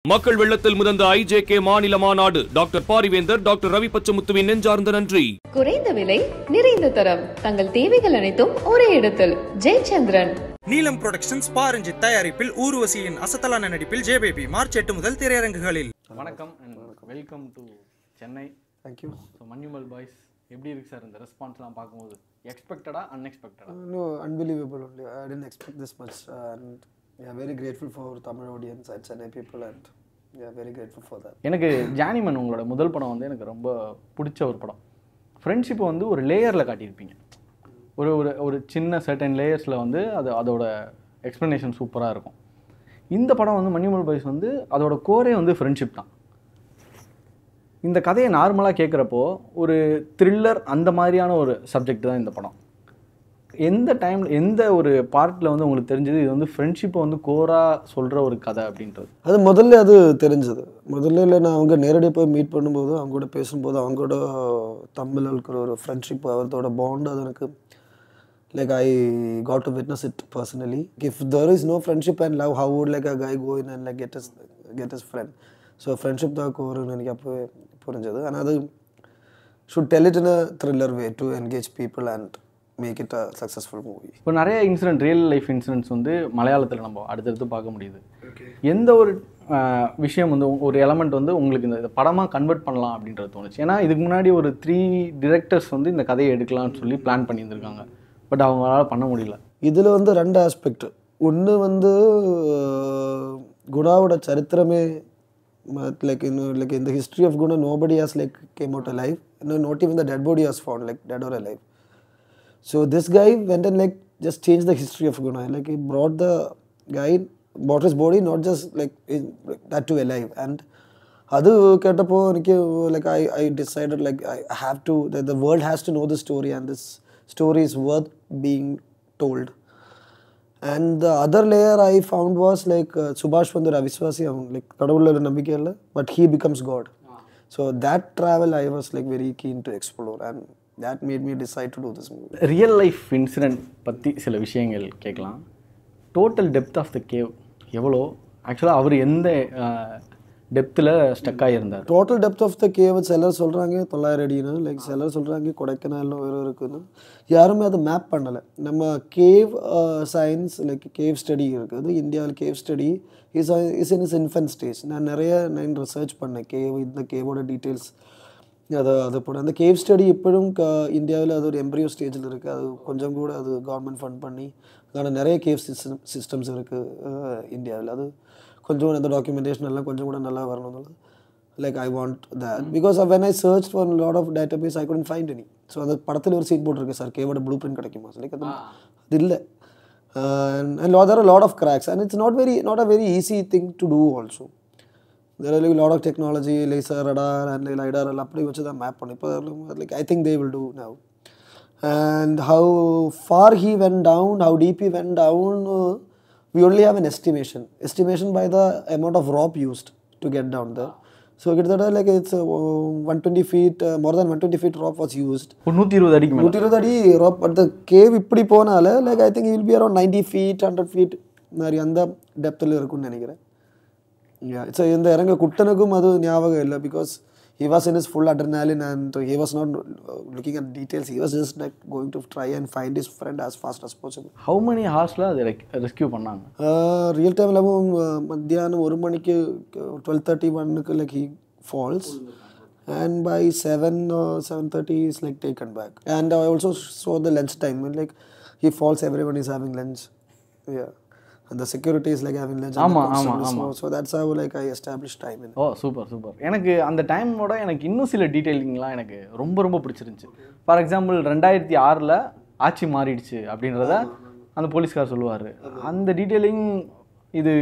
மக்கள் வெள்ளத்தில் முதந்த ஐஜேகே மாநில மாநாடு டாக்டர் பாரிவேந்தர் டாக்டர் ரவி பச்சமுத்துவின் நெஞ்சார்ந்த நன்றி. குறைந்த விலை நிறைந்த தரம் தங்கள் தேவைகள் அனைத்தும் ஒரே இடத்தில். ஜெயச்சந்திரன் நீலம் புரொடக்ஷன்ஸ் பாரஞ்சித் தயாரிப்பில் ஊர்வசியின் அசத்தலான நடிப்பில் ஜேபேபி மார்ச் 8 முதல் திரையரங்குகளில். வணக்கம் and welcome to Chennai. Thank you. So Manjummel boys எப்படி இருக்கு சார் இந்த ரெஸ்பான்ஸ்லாம் பார்க்கும்போது? எக்ஸ்பெக்டடா அன்எக்ஸ்பெக்டடா? No, unbelievable only. I didn't expect this much and we are very grateful for Tamil audience and Chennai people and we are very grateful for that. எனக்கு ஜானிமன் உங்களோட முதல் படம் வந்து எனக்கு ரொம்ப பிடிச்ச ஒரு படம். ஃப்ரெண்ட்ஷிப்பை வந்து ஒரு லேயரில் காட்டியிருப்பீங்க. ஒரு ஒரு ஒரு சின்ன சர்டன் லேயர்ஸில் வந்து அதோட எக்ஸ்ப்ளனேஷன் சூப்பராக இருக்கும். இந்த படம் வந்து மஞ்சுமல் பாய்ஸ் வந்து அதோட கோரே வந்து ஃப்ரெண்ட்ஷிப் தான். இந்த கதையை நார்மலாக கேட்குறப்போ ஒரு த்ரில்லர் அந்த மாதிரியான ஒரு சப்ஜெக்ட் தான் இந்த படம். எந்த டைமில் எந்த ஒரு பார்ட்டில் வந்து உங்களுக்கு தெரிஞ்சது இது வந்து ஃப்ரெண்ட்ஷிப்பை வந்து கோராக சொல்கிற ஒரு கதை அப்படின்றது? அது முதல்ல அது தெரிஞ்சது. முதல்ல இல்லை, நான் அவங்க நேரடியாக போய் மீட் பண்ணும்போது அவங்க கூட பேசும்போது அவங்களோட தமிழ் இருக்கிற ஒரு ஃப்ரெண்ட்ஷிப், அவரோட பாண்ட் அது எனக்கு like I got to witness it personally. If there is no friendship and love, how would like a guy go in and like get his friend? So friendship தான் கோருன்னு எனக்கு அப்போ புரிஞ்சது. ஆனால் அது should tell it in a thriller way to engage people and make it a successful movie. இப்போ நிறைய incident, real life incidents வந்து மலையாளத்தில் நம்ம அடுத்தடுத்து பார்க்க முடியுது. எந்த ஒரு விஷயம் வந்து ஒரு எலமெண்ட் வந்து உங்களுக்கு இந்த படமாக கன்வெர்ட் பண்ணலாம் அப்படின்றது தோணுச்சு? ஏன்னா இதுக்கு முன்னாடி ஒரு 3 டிரெக்டர்ஸ் வந்து இந்த கதையை எடுக்கலாம்னு சொல்லி பிளான் பண்ணியிருந்திருக்காங்க. பட் அவங்களால பண்ண முடியல. இதில் வந்து 2 ஆஸ்பெக்ட். ஒன்று வந்து குணாவோட சரித்திரமே like in the history of Guna nobody has like came out alive. Not even the dead body was found like dead or alive. So this guy went and like just changed the history of Guna. Like he brought his body, not just like that to alive. And adu kettapo like I decided like I have to, that the world has to know the story and this story is worth being told. And the other layer I found was like Subhash வந்து அவிஸ்வாசி, like கடவுள்ல நம்பிக்கை இல்லை, but he becomes God. So that travel I was like very keen to explore and that made me decide to do this movie. Real life incident பற்றி சில விஷயங்கள் கேட்கலாம். Total depth of the cave எவ்வளோ? ஆக்சுவலாக அவர் எந்த டெப்த்தில் stuck ஆகியிருந்தார்? Total depth of the cave சிலர் சொல்கிறாங்க 900 அடின்னு, லைக் சிலர் சொல்கிறாங்க கொடைக்கானல் வேறு இருக்குதுன்னு. யாருமே அதை மேப் பண்ணலை. நம்ம cave science like cave study இருக்குது இந்தியாவில். Cave study is in is infant stage. நான் ரிசர்ச் பண்ணேன் இந்த கேவோட டீட்டெயில்ஸ் அதை போட. அந்த கேவ் ஸ்டடி இப்போவும் இந்தியாவில் அது ஒரு எம்ப்ரியோ ஸ்டேஜில் இருக்குது. அது கொஞ்சம் கூட அது கவர்மெண்ட் ஃபண்ட் பண்ணி அதுக்கான நிறைய கேவ் சிஸ்டம்ஸ் இருக்குது இந்தியாவில். அது கொஞ்சம் அந்த டாக்குமெண்டேஷன் எல்லாம் கொஞ்சம் கூட நல்லா வரணும். Like I want that because when I search for lot of database I couldn't find any. So அந்த படத்தில் ஒரு சீட் போட்டிருக்கு சார், கேவோட ப்ளூ பிரிண்ட் கிடைக்குமா சார்? லைக் அது இல்லை. And there are a lot of cracks and it's not a very easy thing to do also. There are like a lot of technology, laser, radar and lidar all appadi vechu da map panni. Like I think they will do now. And how far he went down, how deep he went down, we only have an estimation by the amount of rope used to get down there. So like it's 120 feet, more than 120 feet rope was used. 120 அடிக்கு மேல 120 அடி rope. But the cave இப்படி போனால like I think he will be around 90 feet, 100 feet மாதிரி அந்த டெப்த்தில் இருக்கும்னு நினைக்கிறேன். Yeah, so இந்த இறங்க குட்டனுக்கும் அது ஞாபகம் இல்லை because he was in his full adrenaline and he was not looking at details. He was just like going to try and find his friend as fast as possible. How many hoursல அதை rescue பண்ணாங்க? Real டைம்ல மத்தியானம் 1 மணிக்கு 12:31க்கு like he falls and by 7:30 is like taken back. And I also saw the lunch time like he falls, everyone is having lunch. Yeah. And the security is like having lunch. ஆமா. So that's how like I established time in. Super. எனக்கு அந்த டைமோட எனக்கு இன்னும் சில டீடைலிங்லாம் எனக்கு ரொம்ப பிடிச்சிருந்துச்சு. For example 2006ல் ஆட்சி மாறிடுச்சு அப்படின்றத அந்த போலீஸ்கார் சொல்லுவார். அந்த டீடைலிங் இது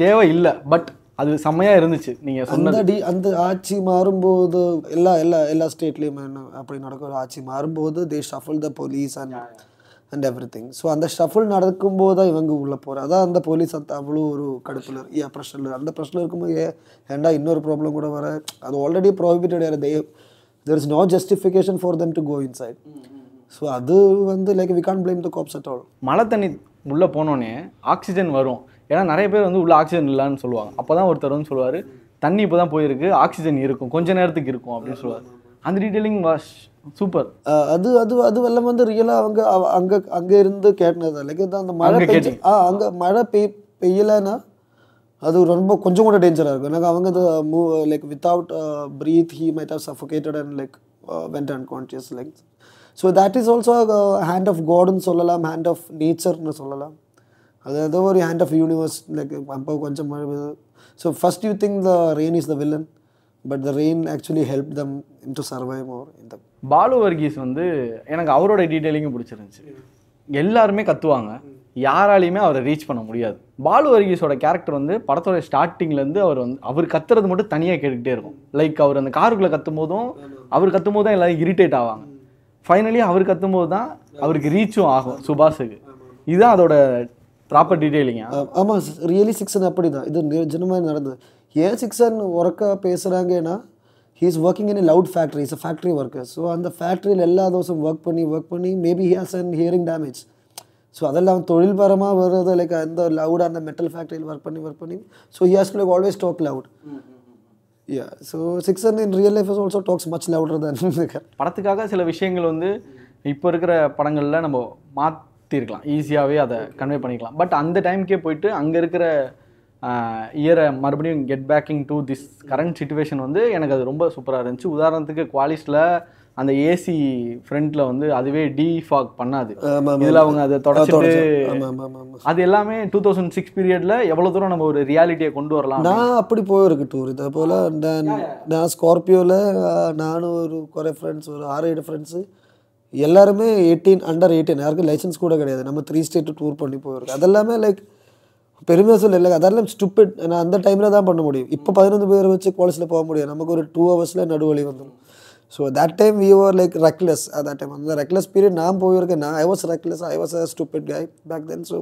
தேவை இல்லை, பட் அது செம்மையாக இருந்துச்சு. நீங்கள் சொன்னது அந்த ஆட்சி மாறும்போது எல்லா ஸ்டேட்லேயும் அப்படி நடக்கும். ஆட்சி மாறும்போது they shuffle the police and everything. So அந்த ஷஃபிள் நடக்கும்போது தான் இவங்க உள்ளே போகிற. அதான் அந்த போலீஸ் அவ்வளோ ஒரு கடுப்பில் ப்ரெஷரில் அந்த ப்ரெஷரில் இருக்கும்போது ஏன்டா இன்னொரு ப்ராப்ளம் கூட வர. அது already prohibited. there is no justification for them to go inside. So அது வந்து like we can't blame the cops at all. மழை தண்ணி உள்ளே போனோடனே ஆக்சிஜன் வரும். ஏன்னா நிறைய பேர் வந்து உள்ள ஆக்சிஜன் இல்லைன்னு சொல்லுவாங்க. அப்போ தான் ஒருத்தர் வந்து சொல்லுவார், தண்ணி இப்போ தான் போயிருக்கு, ஆக்சிஜன் இருக்கும், கொஞ்ச நேரத்துக்கு இருக்கும் அப்படின்னு சொல்லுவார். அந்த டீட்டெயிலிங் வாஸ் சூப்பர். அது அது அது எல்லாம் வந்து ரியலாக அங்கே இருந்து கேட்டினது. லைக் அந்த மழை அங்கே மழை பெய்யலைன்னா அது ரொம்ப கொஞ்சம் கூட டேஞ்சராக இருக்கும். எனக்கு அவங்க like without breath he might have suffocated and like went unconscious like. So that is also hand of காட்னு சொல்லலாம், ஹேண்ட் ஆஃப் நேச்சர்னு சொல்லலாம். அது ஏதோ ஒரு ஹேண்ட் ஆஃப் யூனிவர்ஸ். லைக் அப்போ கொஞ்சம் மழை. So first you think the rain is the villain, but the rain actually help them in to survive more. இந்த பாலு வர்கீஸ் வந்து எனக்கு அவரோட டீட்டெயிலிங்கும் பிடிச்சிருந்துச்சு. எல்லாருமே கத்துவாங்க, யாராலையுமே அவரை ரீச் பண்ண முடியாது. பாலு வர்கீஸோட கேரக்டர் வந்து படத்தோட ஸ்டார்டிங்லேருந்து அவர் கத்துறது மட்டும் தனியாக கேட்டுக்கிட்டே இருக்கும். லைக் அவர் அந்த காருக்குள்ளே கத்தும் போதும் தான் எல்லாரும் இரிட்டேட் ஆவாங்க. ஃபைனலி அவர் கத்தும் போது தான் அவருக்கு ரீச்சும் ஆகும் சுபாஷுக்கு. இதுதான் அதோட ப்ராப்பர் டீட்டெயிலிங்க. ஆமாம், ரியலி சிக்ஸன் அப்படி தான் இது நிஜமாக நடந்தது. ஏன் சிக்ஸன் ஒர்க்காக பேசுகிறாங்கன்னா, he is working in a loud factory. He's a factory worker. So அந்த ஃபேக்ட்ரியில் எல்லா தோசும் ஒர்க் பண்ணி maybe he has an hearing damage. So அதெல்லாம் தொழில்பரமாக வருது. லைக் அந்த லவுடாக அந்த மெட்டல் ஃபேக்ட்ரியில் ஒர்க் பண்ணி so he has to like always talk loud. Yeah, so Sixan in real life also talks much louder than படத்துக்காக சில விஷயங்கள் வந்து இப்போ இருக்கிற படங்களில் நம்ம மாற்றிருக்கலாம், ஈஸியாகவே அதை கன்வே பண்ணிக்கலாம். பட் அந்த டைமுக்கே போயிட்டு அங்கே இருக்கிற இயரை மறுபடியும் get backing to this current situation வந்து எனக்கு அது ரொம்ப சூப்பராக இருந்துச்சு. உதாரணத்துக்கு குவாலிஸ்டில் அந்த ஏசி ஃப்ரண்ட்டில் வந்து அதுவே டீஃபாக் பண்ணாது, இதில் அவங்க அதை தொடச்சிட்டு அது எல்லாமே 2006 பீரியடில் எவ்வளோ தூரம் நம்ம ஒரு ரியாலிட்டியை கொண்டு வரலாம். நான் அப்படி போயிருக்கு டூர். இதே போல் நான் ஸ்கார்பியோவில் நானும் ஒரு குறை ஃப்ரெண்ட்ஸ், ஒரு 6-7 ஃப்ரெண்ட்ஸு எல்லாருமே 18 அண்டர் 18, யாருக்கும் லைசன்ஸ் கூட கிடையாது. நம்ம 3 ஸ்டேட் டூர் பண்ணி போயிருக்கு. அதெல்லாமே லைக் பெருமையாக சொல்ல இல்லை, அதெல்லாம் ஸ்டூபிட். நான் அந்த டைமில் தான் பண்ண முடியும். இப்போ 15 பேர் வச்சு காலேஜில் போக முடியும். நமக்கு ஒரு 2 ஹவர்ஸில் நடுவழி வந்துடும். So that time we were like reckless. At time அந்த ரெக்லெஸ் பீரியட் நான் போயிருக்கேன். I was reckless, I was a stupid guy back then. So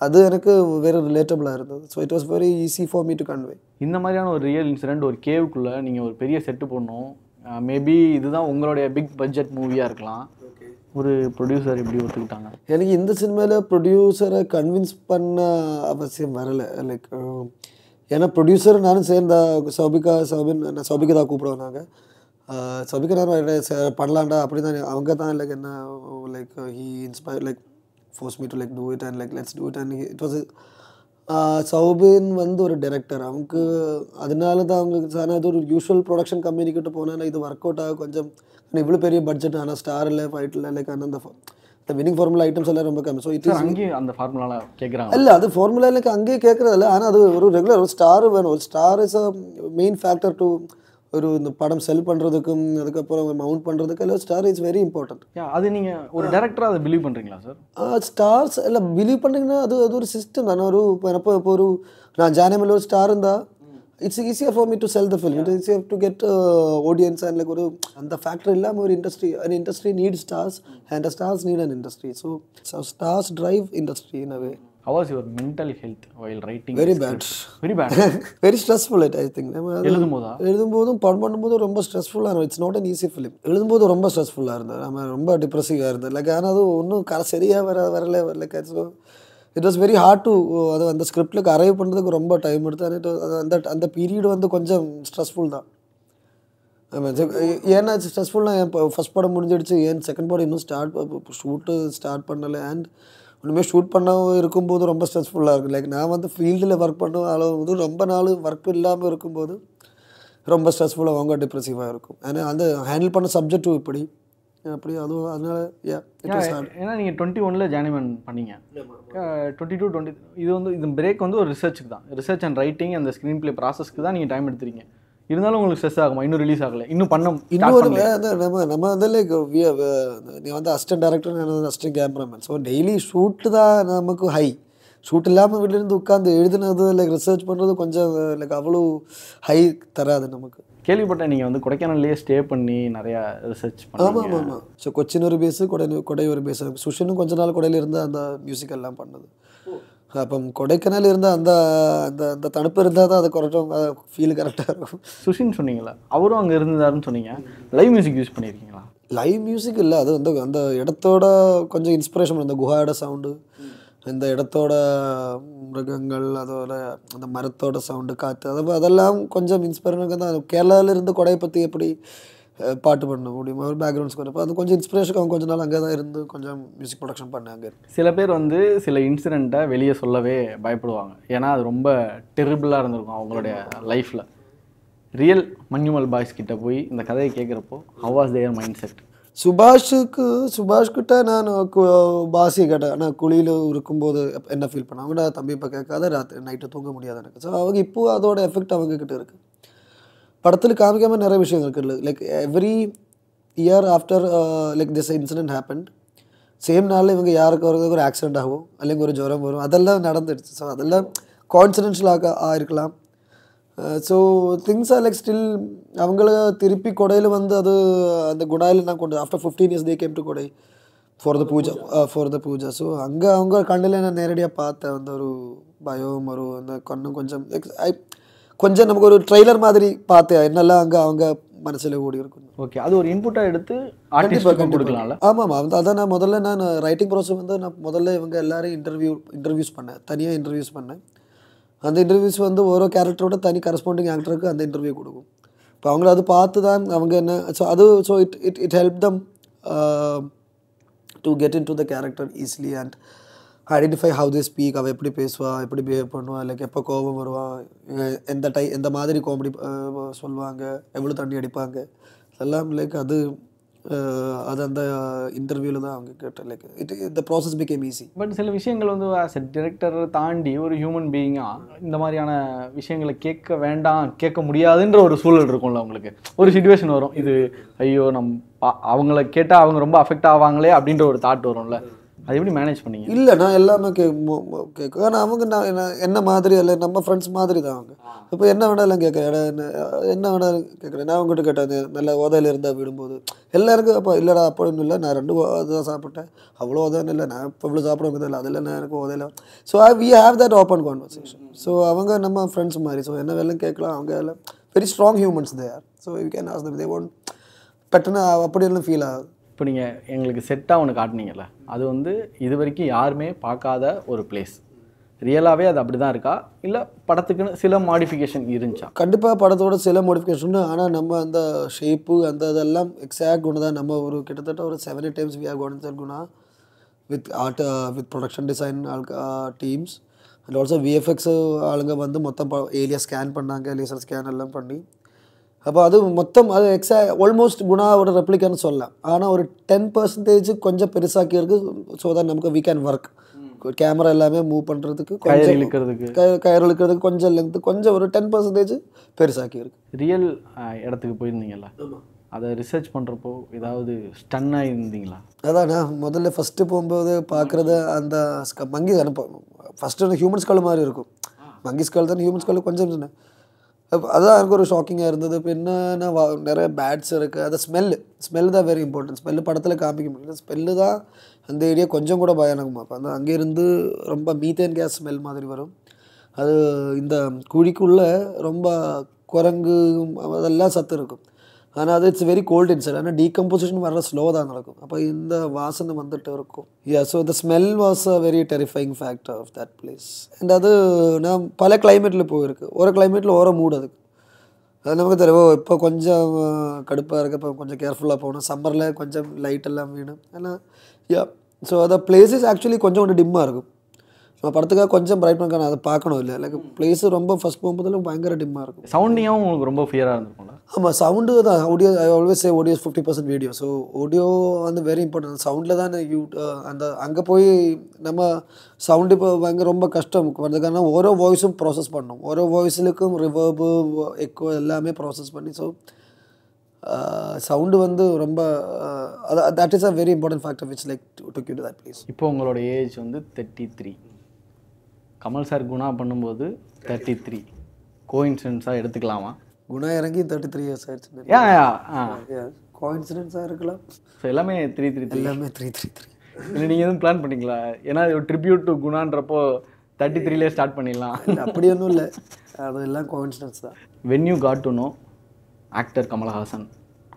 அது எனக்கு வெரி ரிலேட்டபிளாக இருந்தது. So it was very easy for me to convey. இந்த மாதிரியான ஒரு ரியல் இன்சிடென்ட் ஒரு கேவுக்குள்ளே நீங்கள் ஒரு பெரிய செட்டு போடணும். மேபி இதுதான் உங்களுடைய பிக் பட்ஜெட் மூவியாக இருக்கலாம். ஒரு ப்ரொடியூசர் எப்படி ஒத்துக்கிட்டாங்க? எனக்கு இந்த சினிமாவில் ப்ரொடியூசரை கன்வின்ஸ் பண்ண அவசியம் வரலை. லைக் ஏன்னா ப்ரொடியூசர் நானும் சேர்ந்த சௌபிகா தான் கூப்பிடுவோம். நாங்கள் சௌபிகா நான் பண்ணலாண்டா அப்படி தான் அவங்க தான் லைக் என்ன like he inspire like force me to like do it and like let's do it and it was Soubin வந்து ஒரு டைரக்டர். அவங்க அதனால தான் அவங்களுக்கு ஆனால் ஒரு யூஷுவல் ப்ரொடக்ஷன் கம்பெனிக்கிட்ட போனால் இது ஒர்க் அவுட் ஆக கொஞ்சம் இவ்வளோ பெரிய பட்ஜெட், ஆனால் ஸ்டார் இல்லை, ஃபைட் இல்லை, லைக் அந்த வின்னிங் ஃபார்முலா ஐட்டம்ஸ் எல்லாம் ரொம்ப கம்மி. ஸோ இட் இஸ் அங்கேயும் அந்த ஃபார்முலா கேட்குறாங்க. இல்லை, அது ஃபார்முலா எனக்கு அங்கேயே கேட்குறதில்ல. ஆனால் அது ஒரு ரெகுலர் ஒரு ஸ்டார் வேணும். ஒரு star is a main factor to ஒரு இந்த படம் செல் பண்ணுறதுக்கும் அதுக்கப்புறம் மவுண்ட் பண்ணுறதுக்கு எல்லாம் ஸ்டார் இஸ் வெரி இம்பார்ட்டன்ட். அது நீங்கள் ஒரு டேரக்டராக அதை பிலீவ் பண்ணுறீங்களா சார்? ஸ்டார்ஸ் எல்லாம் பிலீவ் பண்ணுறீங்கன்னா அது ஒரு சிஸ்டம் தானே. ஒரு இப்போ ஒரு நான் ஜானமில் ஒரு ஸ்டார் இருந்தால் it's easier for me to sell the film. It's easier to get audience and like ஒரு அந்த ஃபேக்டர் இல்லாமல் ஒரு industry, an industry needs stars and the stars need an industry. So stars drive industry in a way. How was your mental health while writing? Very bad. Very stressful it, I think. எழுதும்போதும் படம் பண்ணும்போதும் ரொம்ப ஸ்ட்ரெஸ்ஃபுல்லாக இருக்கும். It's not an easy film. எழுதும்போது ரொம்ப ஸ்ட்ரெஸ்ஃபுல்லாக இருந்தது. நம்ம ரொம்ப டிப்ரெசிவாக இருந்தது. லைக் ஆனால் அது ஒன்றும் சரியாக வரல. Like so it was very hard to அது அந்த ஸ்கிரிப்டுக்கு அரைவ் பண்ணுறதுக்கு ரொம்ப டைம் எடுத்து. அந்த பீரியட் வந்து கொஞ்சம் ஸ்ட்ரெஸ்ஃபுல் தான். ஏன்னா ஸ்ட்ரெஸ்ஃபுல்னால் இப்போ ஃபஸ்ட் படம் முடிஞ்சிடுச்சு, ஏன் செகண்ட் படம் இன்னும் ஷூட்டு ஸ்டார்ட் பண்ணலை. அண்ட் ஒன்றுமே ஷூட் பண்ண இருக்கும்போது ரொம்ப ஸ்ட்ரெஸ்ஃபுல்லாக இருக்கும். லைக் நான் வந்து ஃபீல்டில் ஒர்க் பண்ண அளவு ரொம்ப நாள் ஒர்க் இல்லாமல் இருக்கும்போது ரொம்ப ஸ்ட்ரெஸ்ஃபுல்லாக அவங்க டிப்ரெசிவாக இருக்கும். ஆனால் அந்த ஹேண்டில் பண்ண சப்ஜெக்டும் இப்படி அப்படி அதுவும் அதனால ஏன்னா நீங்கள் 21 ஜானிமன் பண்ணீங்க, 22 20 இது வந்து இது பிரேக் வந்து ஒரு ரிசர்ச்சுக்கு தான், ரிசர்ச் அண்ட் ரைட்டிங் அந்த ஸ்க்ரீன் பிளே ப்ராசஸ்க்கு தான் நீங்கள் டைம் எடுத்துறீங்க. இருந்தாலும் உங்களுக்கு ஸ்ட்ரெஸ் ஆகுமா? இன்னும் ரிலீஸ் ஆகலை, இன்னும் நம்ம வந்து லைக் நீ வந்து அசிஸ்டன்ட் டேரக்டர், நான் வந்து assistant cameraman. So daily shoot தான் நமக்கு ஹை. ஷூட் இல்லாமல் வீட்டிலேருந்து உட்காந்து எழுதுனது லைக் ரிசர்ச் பண்ணுறது கொஞ்சம் லைக் அவ்வளோ ஹை தராது நமக்கு. கேள்விப்பட்டேன் நீங்கள் வந்து கொடைக்கானல்லையே ஸ்டே பண்ணி நிறையா ரிசர்ச் பண்ணி. ஆமாம். ஸோ கொச்சின் ஒரு பேஸு, கொடை ஒரு பேஸு. சுஷனும் கொஞ்ச நாள் கொடையில் இருந்தால் அந்த மியூசிக் எல்லாம் பண்ணது. அப்போ கொடைக்கானல் இருந்தால் அந்த அந்த அந்த தடுப்பு இருந்தால் தான் அது கரெக்டாக ஃபீல் கரெக்டாக இருக்கும். சுஷின் சொன்னீங்களா, அவரும் அங்கே இருந்தாருன்னு சொன்னீங்க. லைவ் மியூசிக் யூஸ் பண்ணியிருக்கீங்களா? லைவ் மியூசிக் இல்லை, அது வந்து அந்த இடத்தோட கொஞ்சம் இன்ஸ்பிரேஷன், அந்த குஹாயோட சவுண்டு இந்த இடத்தோட மிருகங்கள் அதோட அந்த மரத்தோட சவுண்டு காற்று அதெல்லாம் கொஞ்சம் இன்ஸ்பைராக தான். கேரளாவிலிருந்து கொடையை பற்றி எப்படி பாட்டு பண்ண முடியுமா ஒரு பேக்ரவுண்ட் ஸ்கோர். அப்போ அது கொஞ்சம் இன்ஸ்பிரேஷன். அவங்க கொஞ்ச நாள் அங்கே தான் இருந்து கொஞ்சம் மியூசிக் ப்ரொடக்ஷன் பண்ணாங்க. சில பேர் வந்து சில இன்சிடெண்ட்டை வெளியே சொல்லவே பயப்படுவாங்க, ஏன்னா அது ரொம்ப டெரிபிளாக இருந்திருக்கும் அவங்களுடைய லைஃப்பில். ரியல் மஞ்சுமல் பாய்ஸ் கிட்ட போய் இந்த கதையை கேட்குறப்போ how was their mind set? சுபாஷ்கிட்ட நான் பாசியை கேட்டேன். ஆனால் குழியில் இருக்கும்போது என்ன ஃபீல் பண்ண அவங்க தம்பி இப்போ கேட்காத ராத்திரி நைட்டு தூங்க முடியாது எனக்கு. ஸோ அவங்க இப்போது அதோட எஃபெக்ட் அவங்கக்கிட்ட இருக்குது. படத்தில் காமிக்காமல் நிறைய விஷயங்கள் இருக்குது. Like every year after like this incident happened, same நாளில் இவங்க யாருக்கு ஒரு ஆக்சிடென்ட் ஆகும் அல்லைங்க ஒரு ஜுரம் வரும், அதெல்லாம் நடந்துடுச்சு. ஸோ அதெல்லாம் கான்ஃபிடென்ஷியலாக ஆயிருக்கலாம். So things are like still அவங்கள திருப்பி கொடையில் வந்து அது அந்த குணாயில் நான் கொண்டு after 15 years they came to Kodai for the puja. So அங்கே அவங்க கண்ணில் நான் நேரடியாக பார்த்தேன் அந்த ஒரு பயம் ஒரு அந்த கண்ணும் கொஞ்சம் நமக்கு ஒரு ட்ரெய்லர் மாதிரி பார்த்தேன் என்னெல்லாம் அங்கே அவங்க மனசில் ஓடி இருக்கும். ஓகே, அது ஒரு இன்புட்டாக எடுத்து ஆர்டிஸ்ட் கொடுக்கலாம்ல. ஆமாம் அதான் நான் ரைட்டிங் ப்ராசஸ் வந்து நான் முதல்ல இவங்க எல்லாரையும் இன்டர்வியூஸ் பண்ணேன், தனியாக இன்டர்வியூஸ் பண்ணேன். அந்த இன்டர்வியூஸ் வந்து ஓரோ கேரக்டரோட தனி கரஸ்பாண்டிங் ஆக்டருக்கு அந்த இன்டர்வியூ கொடுக்கும். இப்போ அவங்கள அது பார்த்து தான் அவங்க என்ன it help them to get in to the character easily and identify how they speak. அவள் எப்படி பேசுவா, எப்படி பிஹேவ் பண்ணுவா, லைக் எப்போ கோபம் வருவா, எந்த மாதிரி காமெடி சொல்லுவாங்க, எவ்வளோ தண்ணி அடிப்பாங்க, எல்லாம் லைக் அது அந்த இன்டர்வியூவில் தான் அவங்க கேட்டேன். லைக் இந்த ப்ராசஸ் பிகேம் ஈஸி. பட் சில விஷயங்கள் வந்து ஆஸ் எ டிரெக்டர் தாண்டி ஒரு ஹியூமன் பீயிங்காக இந்த மாதிரியான விஷயங்களை கேட்க வேண்டாம், கேட்க முடியாதுன்ற ஒரு சூழல் இருக்கும்ல உங்களுக்கு. ஒரு சிச்சுவேஷன் வரும், இது ஐயோ அவங்கள கேட்டால் அவங்க ரொம்ப அஃபெக்ட் ஆவாங்களே அப்படின்ற ஒரு தாட் வரும்ல, அது எப்படி மேனேஜ் பண்ணீங்க? இல்லை, நான் எல்லாமே கேட்கும். ஆனால் அவங்க என்ன மாதிரி இல்லை நம்ம ஃப்ரெண்ட்ஸ் மாதிரி தான் அவங்க. இப்போ என்ன வேணாலும் கேட்குறேன், என்ன வேணாலும் கேட்குறேன். நான் அவங்ககிட்ட கேட்டேன் நல்ல ஓதையில் இருந்தால் விடும்போது எல்லாருக்கும் அப்போ இல்லைடா அப்படின்னு இல்லை, நான் 2 தான் சாப்பிட்டேன் அவ்வளோ ஓதான்னு இல்லை, நான் இப்போ இவ்வளோ சாப்பிட இல்லை அதில் நான் எனக்கு ஓதையில். So we have that open conversation. So அவங்க நம்ம ஃப்ரெண்ட்ஸ் மாதிரி. ஸோ என்ன வேலையும் கேட்கலாம். அவங்க எல்லாம் very strong humans they are. So you can ask them, they won't பெட்டனா அப்படியெல்லாம் ஃபீல் ஆகுது. இப்போ நீங்கள் எங்களுக்கு செட்டாக ஒன்று காட்டினீங்கல்ல, அது வந்து இது வரைக்கும் யாருமே பார்க்காத ஒரு பிளேஸ். ரியலாகவே அது அப்படி தான் இருக்கா, இல்லை படத்துக்குன்னு சில மாடிஃபிகேஷன் இருந்துச்சா? கண்டிப்பாக படத்தோட சில மாடிஃபிகேஷன். ஆனால் நம்ம அந்த ஷேப்பு அந்த இதெல்லாம் எக்ஸாக்ட் குணம் தான். நம்ம ஒரு கிட்டத்தட்ட ஒரு 7-8 times we have gone inside Guna with art with production design teams and also VFX ஆளுங்க வந்து மொத்தம் ஏரியா ஸ்கேன் பண்ணாங்க, லேசர் ஸ்கேன் எல்லாம் பண்ணி. அப்போ அது மொத்தம் அது ஆல்மோஸ்ட் குணாவோட ரெப்ளிகான்னு சொல்லலாம். ஆனால் ஒரு 10% கொஞ்சம் பெருசாக்கி இருக்குது. ஸோ தான் நமக்கு வீ கேன் ஒர்க். கேமரா எல்லாமே மூவ் பண்ணுறதுக்கு கயிறு இழுக்கிறதுக்கு கொஞ்சம் லென்த்து கொஞ்சம் ஒரு 10% பெருசாக்கி இருக்குது. ரியல் இடத்துக்கு போயிருந்தீங்களா, அதை ரிசர்ச் பண்ணுறப்போ ஏதாவது ஸ்டன்னாக இருந்தீங்களா? அதான் நான் முதல்ல ஃபஸ்ட்டு போகும்போது பார்க்குறது அந்த மங்கி அனுப்பணும். ஃபஸ்ட்டு ஹியூமன் ஸ்கல் மாதிரி இருக்கும். மங்கி ஸ்கல் தான் ஹியூமன் ஸ்கல் கொஞ்சம் சொன்னேன். அதுதான் எனக்கு ஒரு ஷாக்கிங்காக இருந்தது. இப்போ என்னன்னா நிறைய பேட்ஸ் இருக்குது. அது ஸ்மெல்லு தான் வெரி இம்பார்ட்டன்ட். ஸ்மெல்லு படத்தில் காமிக்க முடியல, ஸ்மெல்லு தான் அந்த ஏரியா கொஞ்சம் கூட பயணமாக இருக்கும். அந்த அங்கேருந்து ரொம்ப மீத்தேன் கேஸ் ஸ்மெல் மாதிரி வரும். அது இந்த குழிக்குள்ளே ரொம்ப குரங்கு அதெல்லாம் சத்து இருக்கும். ஆனால் அது இட்ஸ் வெரி கோல்ட் இன்சைட். ஆனால் டீகம்போசிஷன் வர ஸ்லோ தான் நடக்கும். அப்போ இந்த வாசனை வந்துட்டு இருக்கும். So the smell was a very terrifying factor of that place. And அது நான் பல கிளைமேட்டில் போயிருக்கு. ஒரு கிளைமேட்டில் ஓரோ மூடு அதுக்கு. அது நமக்கு தெரியும். இப்போ கொஞ்சம் கடுப்பாக இருக்குது, இப்போ கொஞ்சம் கேர்ஃபுல்லாக போகணும். சம்மரில் கொஞ்சம் லைட் எல்லாம் வேணும். ஆனால் ஸோ அந்த பிளேஸஸ் ஆக்சுவலி கொஞ்சம் டிம்மாக இருக்கும். ஸோ படத்துக்காக கொஞ்சம் பிரைட் பண்ண அதை பார்க்கணும். இல்லை லைக் பிளேஸு ரொம்ப ஃபஸ்ட் போகும்போதெல்லாம் பயங்கர டிம்மாக இருக்கும். சவுண்டிங்காகவும் உங்களுக்கு ரொம்ப ஃபியராக இருந்திருக்கும்ல? ஆமாம், சவுண்டு தான். Audio I always say audio 50% video. So audio வந்து வெரி இம்பார்ட்டன்ட். சவுண்டில் தான் அந்த அங்கே போய் நம்ம சவுண்டு இப்போ பயங்கர ரொம்ப கஷ்டம் வந்ததுக்கான ஓரோ வாய்ஸும் ப்ராசஸ் பண்ணணும். ஓரோ வாய்ஸுக்கும் ரிவர்பு எக்கோ எல்லாமே ப்ராசஸ் பண்ணி. ஸோ சவுண்டு வந்து ரொம்ப that is a very important factor which like took you to that place. இப்போ உங்களோட ஏஜ் வந்து 33. கமல் சார் குணா பண்ணும்போது 33. கோஇன்சிடென்ஸாக எடுத்துக்கலாமா? குணா இறங்கி 33 years ஆயிடுச்சு. கோஇன்சிடென்ஸாக இருக்கலாம். ஸோ எல்லாமே 333. எல்லாமே 333. இல்லை நீங்கள் எதுவும் பிளான் பண்ணிங்களா? ஏன்னா ஒரு ட்ரிபியூட் டு குணான்றப்போ 33லே ஸ்டார்ட் பண்ணிடலாம். அப்படி ஒன்றும் இல்லை, அதெல்லாம் கோஇன்சிடென்ஸ் தான். When you got to know actor Kamal Haasan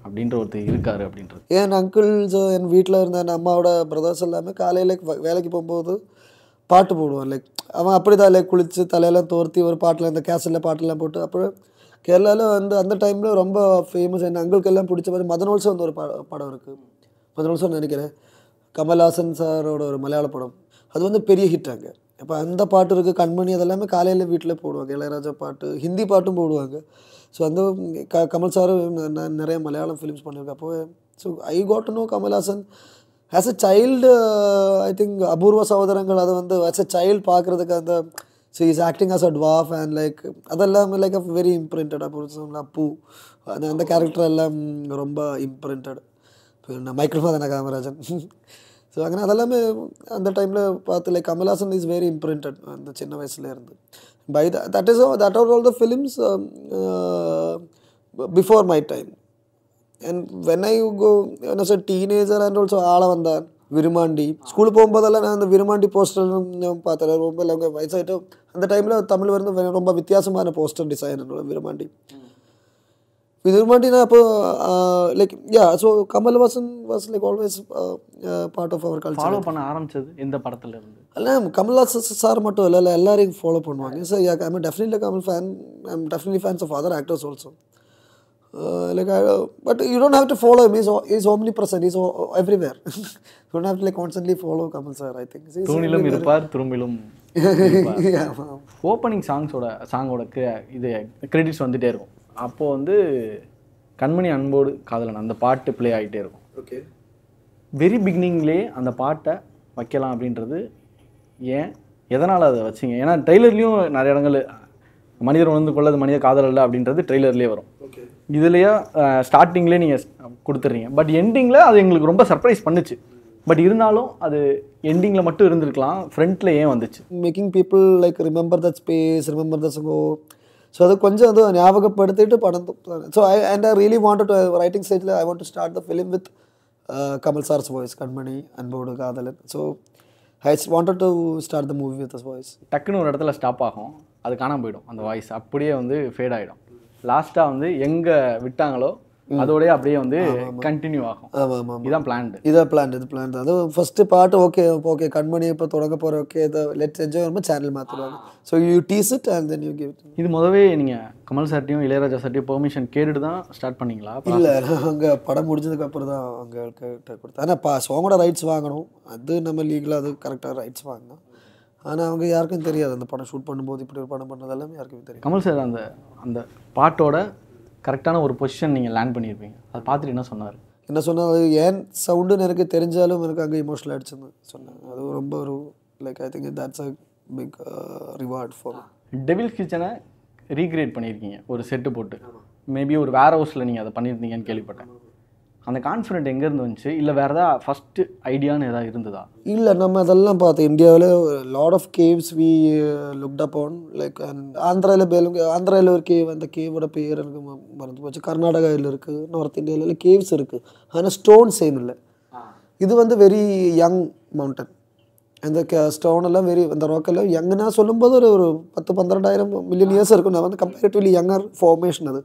அப்படின்ற ஒருத்தர் இருக்காரு அப்படின்றது? என் அங்கிள்ஸ் என் வீட்டில் இருந்த என் அம்மாவோட பிரதர்ஸ் எல்லாமே காலையில் வேலைக்கு போகும்போது பாட்டு போடுவான் லைக் அவன் அப்படி தான் லைக் குளித்து தலையெல்லாம் தோர்த்தி ஒரு பாட்டில் இந்த கேசட்டில் பாட்டெல்லாம் போட்டு அப்புறம் கேரளாவில் வந்து அந்த டைமில் ரொம்ப ஃபேமஸ் என் அங்கிளுக்கெல்லாம் பிடிச்ச மாதிரி மதனோல்சம் வந்து ஒரு படம் இருக்குது மதனோல்சம் நினைக்கிறேன் கமல்ஹாசன் சாரோட ஒரு மலையாள படம் அது வந்து பெரிய ஹிட் அங்கே இப்போ அந்த பாட்டு இருக்குது கண்மணி அதெல்லாமே காலையில் வீட்டில் போடுவாங்க இளையராஜா பாட்டு ஹிந்தி பாட்டும் போடுவாங்க ஸோ அந்த கமல் சாரும் நிறைய மலையாளம் ஃபிலிம்ஸ் பண்ணியிருக்கேன் அப்போ so I got to know Kamal Haasan as a child I think Apoorva Sagodharargal அதை வந்து ஆஸ் எ சைல்டு பார்க்குறதுக்கு அந்த so is acting as a dwarf and like அதெல்லாம் like a very imprinted Appu அந்த கேரக்டர் எல்லாம் ரொம்ப இம்ப்ரிண்டட் പിന്നെ மைக்ரோஃபோன் தானே காமராஜன் ஸோ അങ്ങനെ அதெல்லாமே அந்த டைமில் பார்த்து like Kamal Haasan is very imprinted அந்த சின்ன வயசுலேருந்து by that are all the films before my time and when I go as a teenager and also ஆள வந்தான் விருமாண்டி ஸ்கூல் போகும்போதெல்லாம் நான் அந்த விருமாண்டி போஸ்டர் நான் பார்த்தேன் ரொம்ப இல்லை வயசாகிட்டு அந்த டைமில் தமிழ் வந்து ரொம்ப வித்தியாசமான போஸ்டர் டிசைன் விருமாண்டி விருமாண்டி நான் அப்போ like yeah so Kamal Haasan was like always part of our culture follow பண்ண ஆரம்பிச்சது இந்த படத்துல இருந்து அல்ல கமல்ஹாசன் சார் மட்டும் இல்லை எல்லாரையும் ஃபாலோ பண்ணுவாங்க so yeah I am definitely Kamal fan I am definitely fans of other actors also like but you don't have to follow him, he's omnipresent, he's everywhere. You don't have to like constantly follow Kamal sir, I think. தூணிலும் இருப்பார் துரும்பிலும் opening சாங்கோட இது credits வந்துட்டே இருக்கும் அப்போ வந்து கண்மணி அன்போடு காதலன் அந்த பாட்டு ப்ளே ஆகிட்டே இருக்கும் ஓகே வெரி பிகினிங்லேயே அந்த பாட்டை வைக்கலாம் அப்படின்றது ஏன் எதனால் அதை வச்சிங்க ஏன்னா ட்ரெய்லர்லேயும் நிறைய இடங்கள் மனிதர் உணர்ந்து கொள்ளது மனித காதல் இல்லை அப்படின்றது ட்ரெய்லர்லேயே வரும் இதுலையே ஸ்டார்டிங்லேயே நீங்கள் கொடுத்துட்றீங்க பட் எண்டிங்கில் அது எங்களுக்கு ரொம்ப சர்ப்ரைஸ் பண்ணுச்சு பட் இருந்தாலும் அது எண்டிங்கில் மட்டும் இருந்திருக்கலாம் ஃப்ரண்ட்டில் ஏன் வந்துச்சு making people like remember that space remember the சங்கோ ஸோ அது கொஞ்சம் அது ஞாபகப்படுத்திட்டு படம் so I really wanted writing ஸ்டேஜில் I want to start the film with Kamal sir's voice Kanmani Anbodu Kadhalan so I wanted to start the movie with this voice டக்குன்னு ஒரு இடத்துல ஸ்டாப் ஆகும் அது காணாமல் போயிடும் அந்த வாய்ஸ் அப்படியே வந்து ஃபேட் ஆகிடும் லாஸ்ட்டாக வந்து எங்கே விட்டாங்களோ அதோடய அப்படியே வந்து கண்டினியூ ஆகும் இதான் பிளான் இது பிளான் அது ஃபஸ்ட்டு பாட்டு ஓகே கண்மணி இப்போ தொடங்க போகிற ஓகே இதை லெட்ஸ் என்ஜாய் வரும்போது சேனல் மாற்றிடுவாங்க so you tease it and then you give it இது முதவே நீங்கள் கமல் சார்ட்டையும் இளையராஜா சார்ட்டையும் பெர்மிஷன் கேட்டுட்டு தான் ஸ்டார்ட் பண்ணிங்களா இல்லை அங்கே படம் முடிஞ்சதுக்கப்புறம் தான் அங்கே கொடுத்தேன் ஆனால் சாங்கோட ரைட்ஸ் வாங்கணும் அது நம்ம லீகலாக அது கரெக்டாக ரைட்ஸ் வாங்கணும் ஆனால் அவங்க யாருக்கும் தெரியாது அந்த படம் ஷூட் பண்ணும்போது இப்படி ஒரு படம் பண்ணது எல்லாமே யாருக்கும் தெரியும் கமல் சார் அந்த பாட்டோட கரெக்டான ஒரு பொசிஷன் நீங்கள் லேண்ட் பண்ணியிருப்பீங்க அதை பார்த்துட்டு என்ன சொன்னார் அது ஏன் சவுண்டுன்னு எனக்கு தெரிஞ்சாலும் எனக்கு அங்கே இமோஷனல் ஆகிடுச்சுன்னு சொன்னேன் அது ரொம்ப ஒரு like I think that's a big reward for devil's கிச்சனை ரீக்ரியேட் பண்ணியிருக்கீங்க ஒரு செட்டு போட்டு மேபி ஒரு வேர் ஹவுஸில் நீங்கள் அதை பண்ணியிருந்தீங்கன்னு கேள்விப்பட்டேன் அந்த கான்ஃபிடென்ட் எங்கேருந்து வந்துச்சு இல்லை வேறு ஏதாவது ஃபஸ்ட்டு ஐடியான்னு எதாவது இருந்ததா இல்லை நம்ம அதெல்லாம் பார்த்தோம் இந்தியாவில் lot of caves we looked up on like ஆந்திராவில் ஒரு கேவ் அந்த கேவோட பேர் எனக்கு மறந்து போச்சு கர்நாடகாவில் இருக்குது நார்த் இந்தியாவில் கேவ்ஸ் இருக்குது ஆனால் ஸ்டோன் சேம் இல்லை இது வந்து வெரி யங் மவுண்டன் அந்த ஸ்டோன் எல்லாம் வெரி அந்த ராக்கெல்லாம் யங்னா சொல்லும்போது ஒரு 10-12 மில்லியன் இயர்ஸ் இருக்கும் நான் வந்து கம்பேரிட்டிவ்லி யங்கர் ஃபார்மேஷன் அது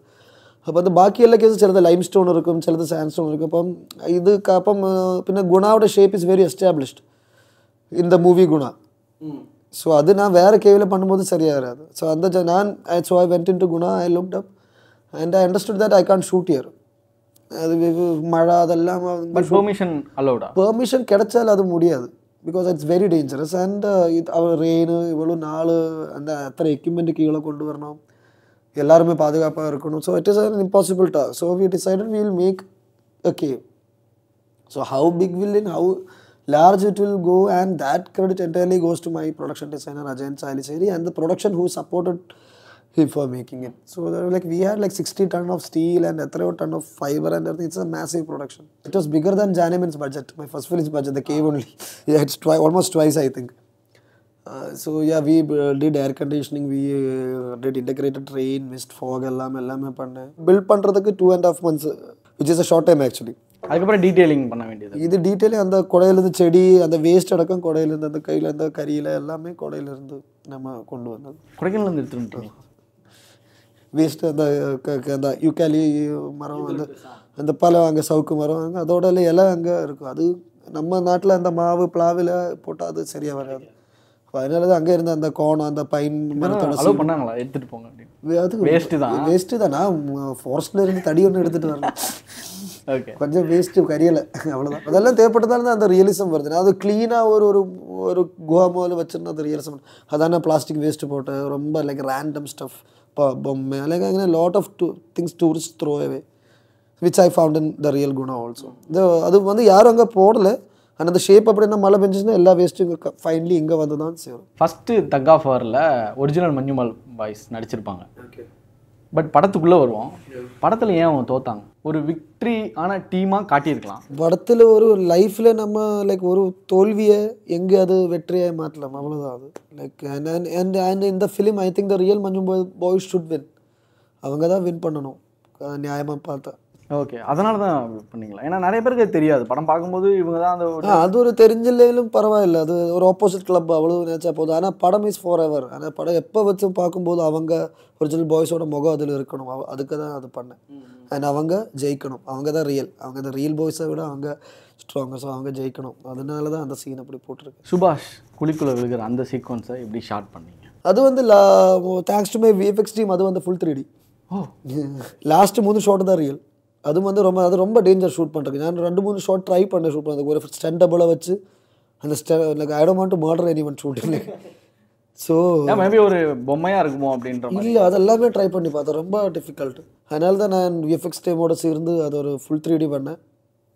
അപ്പോൾ അത് ബാക്കിയുള്ള കേസ് ചിലത് ലൈം സ്റ്റോൺ இருக்கும் ചിലത് സാൻഡ് സ്റ്റോൺ இருக்கும் അപ്പം അപ്പം പിന്നെ ഗുണയുടെ shape is very established in the movie Guna so அது நான் வேறு கேவில் பண்ணும்போது சரியாக வராது ஸோ அந்த so I went in to Guna I looked up and I understood that I can't shoot here அது மழை அதெல்லாம் பெர்மிஷன் கிடைச்சால் அது முடியாது because it's very dangerous and அவர் ரெயின் இவ்வளோ நாள் அந்த அத்தனை எக்யூப்மெண்ட் கீழே கொண்டு வரணும் எல்லாருமே பாதுகாப்பாக இருக்கணும் so it is an impossible task so we decided we will make a cave so how big will it how large it will go and that credit entirely goes to my production designer Ajayan Saliseri and the production who supported him for making it so like we had like 60 ton of steel and 3 ton of fiber and everything it's a massive production it was bigger than Janiman's budget my first film's budget the cave only yeah it's almost twice I think so yeah we did air conditioning we did integrated rain mist fog எல்லாமே பண்ணேன் build பண்ணுறதுக்கு 2.5 months which is a short time actually அதுக்கப்புறம் detailing பண்ண வேண்டியது இது detailing அந்த கொடையிலேருந்து செடி அந்த வேஸ்ட் அடக்கம் கொடையிலேருந்து அந்த கையில் அந்த கரியில் எல்லாமே கொடையிலேருந்து நம்ம கொண்டு வந்தது கொடைக்கானலேருந்து எடுத்துகிட்டு வேஸ்ட்டு அந்த யூக்காலி மரம் அந்த பழம் அங்கே சவுக்கு மரம் அங்கே அதோட இலை அங்கே இருக்கும் அது நம்ம நாட்டில் அந்த மாவு பிளாவில் போட்டால் அது சரியாக வராது அதனால தான் அங்கே இருந்த அந்த கோணம் அந்த பைன் மரத்தோட அலோவ் பண்ணாங்களா எடுத்துகிட்டு போங்க அப்படின்னு? அது வேஸ்ட்டு தான். வேஸ்ட்டு தான். நான் ஃபாரஸ்ட்டில் இருந்து தடி ஒன்று எடுத்துகிட்டு வரேன். ஓகே, கொஞ்சம் வேஸ்ட்டு கரியலை, அவ்வளோதான். அதெல்லாம் தேவைப்பட்டதால தான் அந்த ரியலிசம் வருது. அது க்ளீனாக ஒரு ஒரு குஹா மாதிரி வச்சுருந்தா அது ரியலிசம். அதான பிளாஸ்டிக் வேஸ்ட்டு போட்டு ரொம்ப லைக் ரேண்டம் ஸ்டஃப் பொம்மை லைக் അങ്ങനെ lot of things tourist throw away which I found in the real Guna also. அது வந்து யாரும் அங்கே போடலை. ஆனால் அந்த ஷேப் அப்படின்னா மழை பெஞ்சிச்சுன்னா எல்லா வேஸ்ட்டும் இங்கே ஃபைனலி இங்கே வந்து தான் சேரும். ஃபஸ்ட்டு தக் ஆஃப் வாரில் ஒரிஜினல் மஞ்சுமல் பாய்ஸ் நடிச்சிருப்பாங்க. பட் படத்துக்குள்ளே வருவோம். படத்தில் ஏன் அவங்க தோத்தாங்க? ஒரு விக்ட்ரி ஆன டீமாக காட்டியிருக்கலாம். படத்தில் ஒரு லைஃப்பில் நம்ம லைக் ஒரு தோல்வியை எங்கே அது வெற்றியாக மாற்றலாம், அவ்வளோதான். அது லைக் அண்ட் இந்த film I think the real Manjummel boys should win. அவங்க தான் வின் பண்ணணும் நியாயமாக பார்த்தா. ஓகே, அதனால தான் பண்ணீங்களா? ஏன்னா நிறைய பேருக்கு அது தெரியாது. படம் பார்க்கும்போது இவங்க தான் அந்த அது ஒரு தெரிஞ்சில்லையிலும் பரவாயில்ல. அது ஒரு ஆப்போசிட் கிளப் அவ்வளோ நினச்சா போதும். ஆனால் படம் இஸ் ஃபார் எவர். ஆனால் படம் எப்போ வச்சு பார்க்கும்போது அவங்க ஒரிஜினல் பாய்ஸோட முகம் அதில் இருக்கணும். அதுக்கு தான் அது பண்ணேன். அண்ட் அவங்க ஜெயிக்கணும். அவங்க தான் ரியல். அவங்க அந்த ரியல் பாய்ஸை விட அவங்க ஸ்ட்ராங்கர். ஸோ அவங்க ஜெயிக்கணும். அதனால தான் அந்த சீன் அப்படி போட்டிருக்கு. சுபாஷ் குழிக்குள்ள விழுகிற அந்த சீக்வன்ஸை எப்படி ஷார்ட் பண்ணீங்க? அது வந்து thanks to my VFX team. அது வந்து ஃபுல் 3D. லாஸ்ட்டு 3 ஷாட் தான் ரியல். அது வந்து ரொம்ப டேஞ்சர் ஷூட் பண்ணுறதுக்கு. நான் 2-3 ஷாட் ட்ரை பண்ணேன் ஷூட் பண்ணுறதுக்கு. ஒரு ஸ்டண்டபிளை வச்சு அந்த like I don't want to murder anyone shooting like. So maybe ஒரு பொம்மையாக இருக்குமோ அப்படின்ற மாதிரி. இல்லை, அதெல்லாமே ட்ரை பண்ணி பார்த்தேன். ரொம்ப டிஃபிகல்ட். அதனால தான் நான் விஎஃப்எக்ஸ் டீமோட சேர்ந்து அது ஒரு ஃபுல் 3D பண்ணேன்.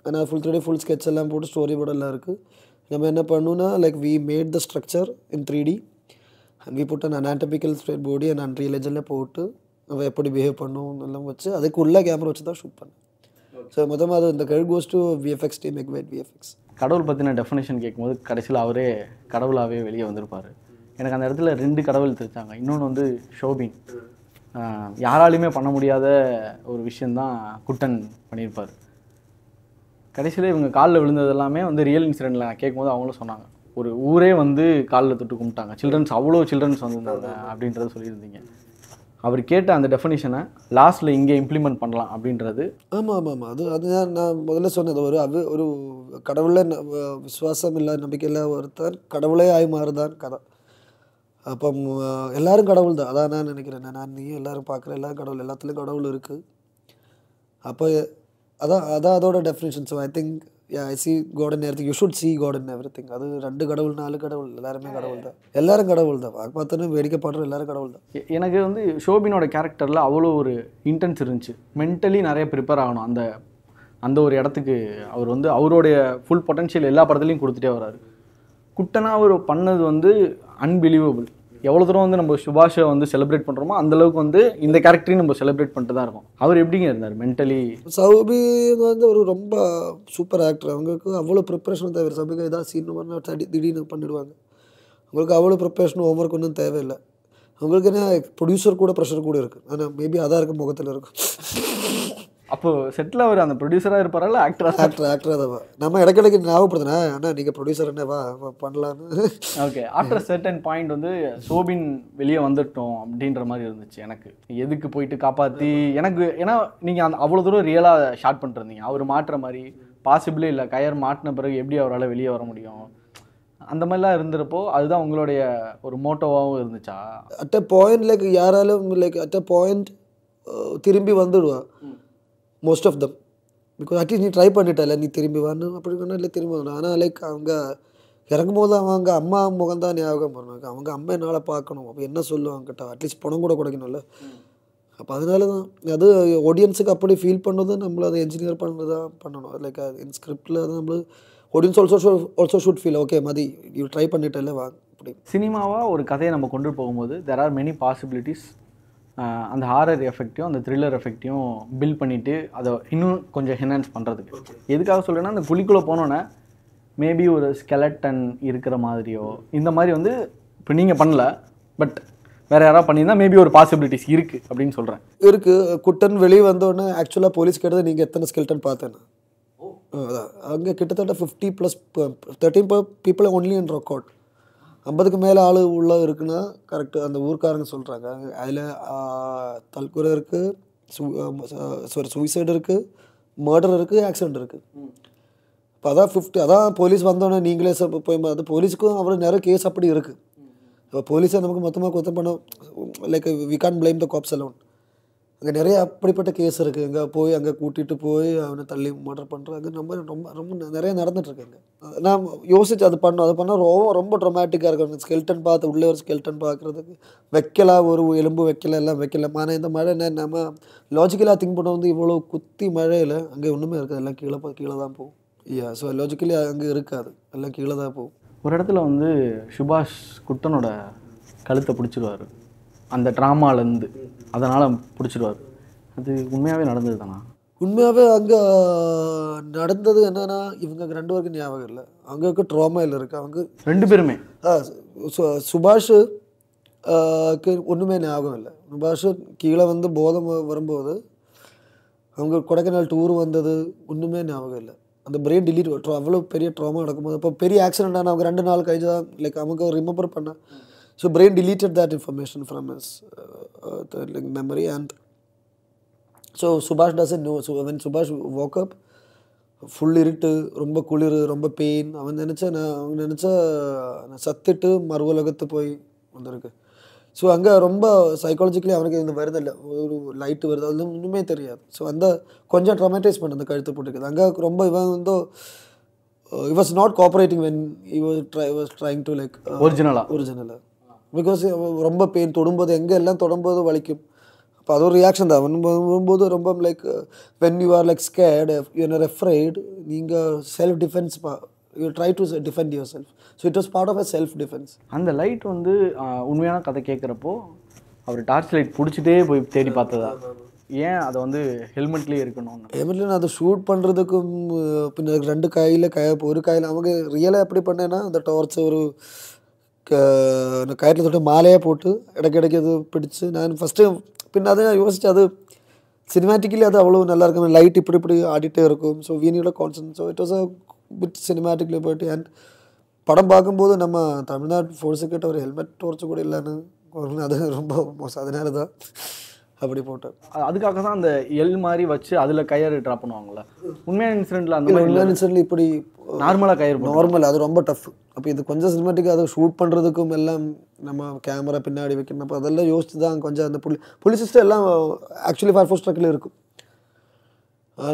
ஆனால் ஃபுல் 3D ஃபுல் ஸ்கெட்ச் எல்லாம் போட்டு ஸ்டோரி போர்டு எல்லாம் இருக்குது. நம்ம என்ன பண்ணணும்னா like we made the structure in 3D and we put an anatomical straight body and unreal எஜெல்லாம் போட்டு அவன் எப்படி பிஹேவ் பண்ணும் எல்லாம் வச்சு அதுக்குள்ளே கேமரா வச்சு தான் ஷூட் பண்ணேன். ஸோ மொத்தமாக அது இந்த credit goes to VFX team Egg White VFX. கடவுள் பற்றின டெஃபினேஷன் கேட்கும்போது கடைசியில் அவரே கடவுளாகவே வெளியே வந்திருப்பார். எனக்கு அந்த இடத்துல 2 கடவுள் தெரிஞ்சாங்க. இன்னொன்று வந்து ஷோபின். யாராலையுமே பண்ண முடியாத ஒரு விஷயந்தான் குட்டன் பண்ணியிருப்பார். கடைசியில் இவங்க காலில் விழுந்தது எல்லாமே வந்து ரியல் இன்சிடெண்ட்டில் நான் கேட்கும்போது அவங்களும் சொன்னாங்க. ஒரு ஊரே வந்து காலில் தொட்டு கும்பிட்டாங்க. அவ்வளோ சில்ட்ரன்ஸ் வந்திருந்தாங்க அப்படின்றத சொல்லியிருந்தீங்க. அவர் கேட்ட அந்த டெஃபினிஷனை லாஸ்ட்டில் இங்கே இம்ப்ளிமெண்ட் பண்ணலாம் அப்படின்றது. ஆமாம். அது நான் முதல்ல சொன்னது. ஒரு கடவுளில் விசுவாசம் இல்லை, நம்பிக்கை இல்லை ஒருத்தர் கடவுளே ஆகி மாறுதான் கதை. அப்போ எல்லோரும் கடவுள் தான். அதான் நான் நினைக்கிறேன். நான் நீ எல்லோரும் பார்க்குற எல்லாரும் கடவுள், எல்லாத்துலேயும் கடவுள் இருக்குது. அப்போ அதான் அதோட definition. So I think I see god in everything. You should see god in everything. அது 2 கடவுள் 4 கடவுள் எல்லாருமே கடவுள் தான். எல்லாரும் கடவுள் தான். பார்த்தோன்னு வேடிக்கை பாடுற எல்லாரும் கடவுள் தான். எனக்கு வந்து ஷோபினோட கேரக்டரில் அவ்வளோ ஒரு இன்டென்ஸ் இருந்துச்சு. மென்டலி நிறைய ப்ரிப்பேர் ஆகணும். அந்த ஒரு இடத்துக்கு அவர் வந்து அவருடைய ஃபுல் பொட்டன்ஷியல் எல்லா படத்துலையும் கொடுத்துட்டே வர்றாரு. குட்டனாக அவர் பண்ணது வந்து அன்பிலீவபிள். எவ்வளோ தூரம் வந்து நம்ம சுபாஷை வந்து செலிப்ரேட் பண்ணுறோமோ அந்தளவுக்கு வந்து இந்த கேரக்டரையும் நம்ம செலிப்ரேட் பண்ணிட்டு தான் இருக்கோம். அவர் எப்படிங்க இருந்தார் மென்டலி? சௌபி வந்து ஒரு ரொம்ப சூப்பர் ஆக்டர். அவங்களுக்கு அவ்வளோ ப்ரிப்பரேஷன் தேவை. சௌபிக்கு ஏதாவது சீன் திடீர்னு பண்ணிடுவாங்க. அவங்களுக்கு அவ்வளோ ப்ரிப்பரேஷன் ஹோம்ஒர்க் ஒன்றும் தேவையில்லை. அவங்களுக்கு என்ன ப்ரொடியூசர் கூட ப்ரெஷர் கூட இருக்குது. ஆனால் மேபி அதான் இருக்கும், முகத்தில் இருக்கும். அப்போது செட்டில் அவர் அந்த ப்ரொடியூசராக இருப்பாரா ஆக்டராக தான். நம்ம இடக்கிடைக்கு ஞாபகப்படுத்தினா ஆனால் நீங்கள் ப்ரொடியூசர் என்ன வா பண்ணலான்னு. ஓகே, ஆஃப்டர் சர்டன் பாயிண்ட் வந்து சோபின் வெளியே வந்துட்டோம் அப்படின்ற மாதிரி இருந்துச்சு எனக்கு. எதுக்கு போயிட்டு காப்பாற்றி எனக்கு, ஏன்னா நீங்கள் அவ்வளோ தூரம் ரியலாக ஷார்ட் பண்ணிருந்தீங்க. அவர் மாட்டுற மாதிரி பாசிபிளே இல்லை. கயர் மாட்டின பிறகு எப்படி அவரால் வெளியே வர முடியும்? அந்த மாதிரிலாம் இருந்திருப்போ அதுதான் உங்களுடைய ஒரு மோட்டோவாகவும் இருந்துச்சா? அட் அ பாயிண்ட் லைக் யாராலும் லைக் அட் அ பாயிண்ட் திரும்பி வந்துடுவா most of them. Because at least நீ ட்ரை பண்ணிட்டல, நீ திரும்பி வரணும் அப்படி வேணால் இல்லை திரும்பி வரணும். ஆனால் லைக் அவங்க இறங்கும்போது அவங்க அம்மா முகம் தான் ஞாபகம் பண்ணுவாங்க. அவங்க அம்மா என்னால் பார்க்கணும். அப்போ என்ன சொல்லுவாங்க கிட்ட அட்லீஸ்ட் பணம் கூட கொடுக்கணும்ல. அப்போ அதனால தான் அது ஆடியன்ஸுக்கு அப்படி ஃபீல் பண்ணது நம்மள அதை என்ஜினியர் பண்ணுறது தான் பண்ணணும். லைக் இன் ஸ்கிரிப்டில் தான் நம்மளு audience also should feel okay மதி யூ ட்ரை பண்ணிட்டல வா அப்படி. சினிமாவாக ஒரு கதையை நம்ம கொண்டு போகும்போது தெர் ஆர் மெனி பாசிபிலிட்டிஸ். அந்த ஹாரர் எஃபெக்டையும் அந்த த்ரில்லர் எஃபெக்டையும் பில்ட் பண்ணிவிட்டு அதை இன்னும் கொஞ்சம் என்ஹான்ஸ் பண்ணுறதுக்கு. எதுக்காக சொல்கிறேன்னா அந்த குழிக்குள்ளே போனோன்னே மேபி ஒரு ஸ்கெலட்டன் இருக்கிற மாதிரியோ இந்த மாதிரி வந்து இப்போ நீங்கள் பண்ணல, பட் வேறு யாராவது பண்ணியிருந்தால் மேபி ஒரு பாசிபிலிட்டிஸ் இருக்குது அப்படின்னு சொல்கிறேன். இருக்குது. குட்டன் வெளியே வந்தோடனே ஆக்சுவலாக போலீஸ் கேட்டது நீங்கள் எத்தனை ஸ்கெல்டன் பார்த்தேன்னா அதான் அங்கே கிட்டத்தட்ட 50+ 13 பீப்புள் ஒன்லி இன் ரெக்கார்ட். 50க்கு மேலே ஆள் உள்ள இருக்குன்னா கரெக்டு அந்த ஊர்க்காரங்க சொல்கிறாங்க. அதில் தற்கொலை இருக்குது, சூசைடு இருக்குது, மர்டர் இருக்குது, ஆக்சிடெண்ட் இருக்குது. இப்போ அதான் 50. அதான் போலீஸ் வந்தோடனே நீங்களே போய் அது போலீஸுக்கும் அவ்வளோ நிறைய கேஸ் அப்படி இருக்குது. இப்போ போலீஸை நமக்கு மொத்தமாக குற்றம் பண்ண like we can blame the cops alone. அங்கே நிறைய அப்படிப்பட்ட கேஸ் இருக்குது. இங்கே போய் அங்கே கூட்டிகிட்டு போய் அவனை தள்ளி மர்டர் பண்ணுறாங்க. ரொம்ப ரொம்ப ரொம்ப நிறைய நடந்துகிட்ருக்குங்க. நான் யோசிச்சு அது பண்ணால் ரொம்ப ட்ரொமேட்டிக்காக இருக்கும். ஸ்கெல்டன் பார்த்து உள்ளே ஒரு ஸ்கெல்டன் பார்க்குறதுக்கு வைக்கலாம், ஒரு எலும்பு வைக்கல, எல்லாம் வைக்கலாம். ஆனால் இந்த மழை நம்ம லாஜிக்கலாக திங்க் பண்ண வந்து இவ்வளோ குத்தி மழையில் அங்கே ஒன்றுமே இருக்காது, எல்லாம் கீழே தான் போகும். ஸோ லாஜிக்கலி அங்கே இருக்காது, எல்லாம் கீழே தான் போகும். ஒரு இடத்துல வந்து சுபாஷ் குட்டனோட கழுத்தை பிடிச்சிருவார் அந்த ட்ராமாலேருந்து, அதனால் பிடிச்சிருவார். அது உண்மையாகவே நடந்தது தானா? உண்மையாகவே அங்கே நடந்தது என்னென்னா, இவங்க 2 பேருக்கு ஞாபகம் இல்லை, அங்கே ட்ராமாவில் இருக்குது. அவங்க 2 பேருமே சுபாஷு ஒன்றுமே ஞாபகம் இல்லை. சுபாஷு கீழே வந்து போதம் வரும்போது அவங்க கொடைக்கானல் டூர் வந்தது ஒன்றுமே ஞாபகம் இல்லை. அந்த பிரெயின் டிலீட் அவ்வளோ பெரிய ட்ராமா நடக்கும்போது, இப்போ பெரிய ஆக்சிடென்ட்டான அவங்க 2 நாள் கழிச்சு தான் லைக் அவங்க ரிமெம்பர் பண்ண. So brain deleted that information from his memory and so Subhash doesn't know. So when Subhash woke up, full இருட்டு, ரொம்ப குளிர், ரொம்ப பெயின். அவன் நினச்சா நான் சத்துட்டு மறுவுலகத்து போய் வந்திருக்கு. ஸோ அங்கே ரொம்ப சைக்காலஜிக்கலி அவனுக்கு இந்த வருதில்லை, ஒரு லைட்டு வருது, அது ஒன்றுமே தெரியாது. ஸோ அந்த கொஞ்சம் ட்ரமாட்டைஸ் பண்ண அந்த கழுத்து போட்டுருக்குது. அங்கே ரொம்ப இவன் வந்து he was not cooperating when he was trying to like ஒரிஜினலாக பிகாஸ் ரொம்ப பெயின், தொடும்போது எங்கே எல்லாம் தொடும்போது வலிக்கும். அப்போ அது ஒரு ரியாக்ஷன் தான். வரும்போது ரொம்ப like when you are like scared, you are afraid, நீங்கள் self defence you try to defend yourself. So it was part of a self defense. அந்த லைட் வந்து உண்மையான கதை கேட்குறப்போ அவர் டார்ச் லைட் பிடிச்சிட்டே போய் தேடி பார்த்ததா? ஏன் அதை வந்து ஹெல்மெட்லேயே இருக்கணும்? ஹெல்மெட்டில் நான் அதை ஷூட் பண்ணுறதுக்கும் பின்ன 2 கையில் ஒரு கையில் அவங்க ரியலாக எப்படி பண்ணேன்னா, அந்த டார்ச் ஒரு கயிற்றில் தொட்டு மாலையாக போட்டு இடைக்கிடைக்கு அது பிடிச்சி நான் ஃபஸ்ட்டு பின்ன அதை யோசிச்சு, அது சினிமேட்டிக்கலி அது அவ்வளோ நல்லா இருக்கும். லைட் இப்படி ஆடிட்டே இருக்கும். ஸோ வீணியோட consent. So it was a bit cinematic liberty. And படம் பார்க்கும்போது நம்ம தமிழ்நாடு ஃபோர்ஸுக்கிட்ட ஒரு ஹெல்மெட் டார்ச் கூட இல்லைன்னு அது ரொம்ப மோசம். அதனால தான் அப்படி போட்டேன். அதுக்காக தான் அந்த எல் மாதிரி வச்சு அதில் கயிறு ட்ராப் பண்ணுவாங்களே. உண்மையான இன்சிடென்ட்டில் அந்த உண்மையான இன்சிடென்ட்ல இப்படி நார்மலாக கயிறு நார்மல், அது ரொம்ப டஃப். அப்போ இது கொஞ்சம் சினிமேட்டிக்காக அதை ஷூட் பண்ணுறதுக்கும் எல்லாம் நம்ம கேமரா பின்னாடி வைக்கணும். அப்போ அதெல்லாம் யோசிச்சு தான் கொஞ்சம் அந்த புலி சிஸ்டம் எல்லாம் ஆக்சுவலி ஃபோர் ஸ்ட்ரக்கில் இருக்கும்.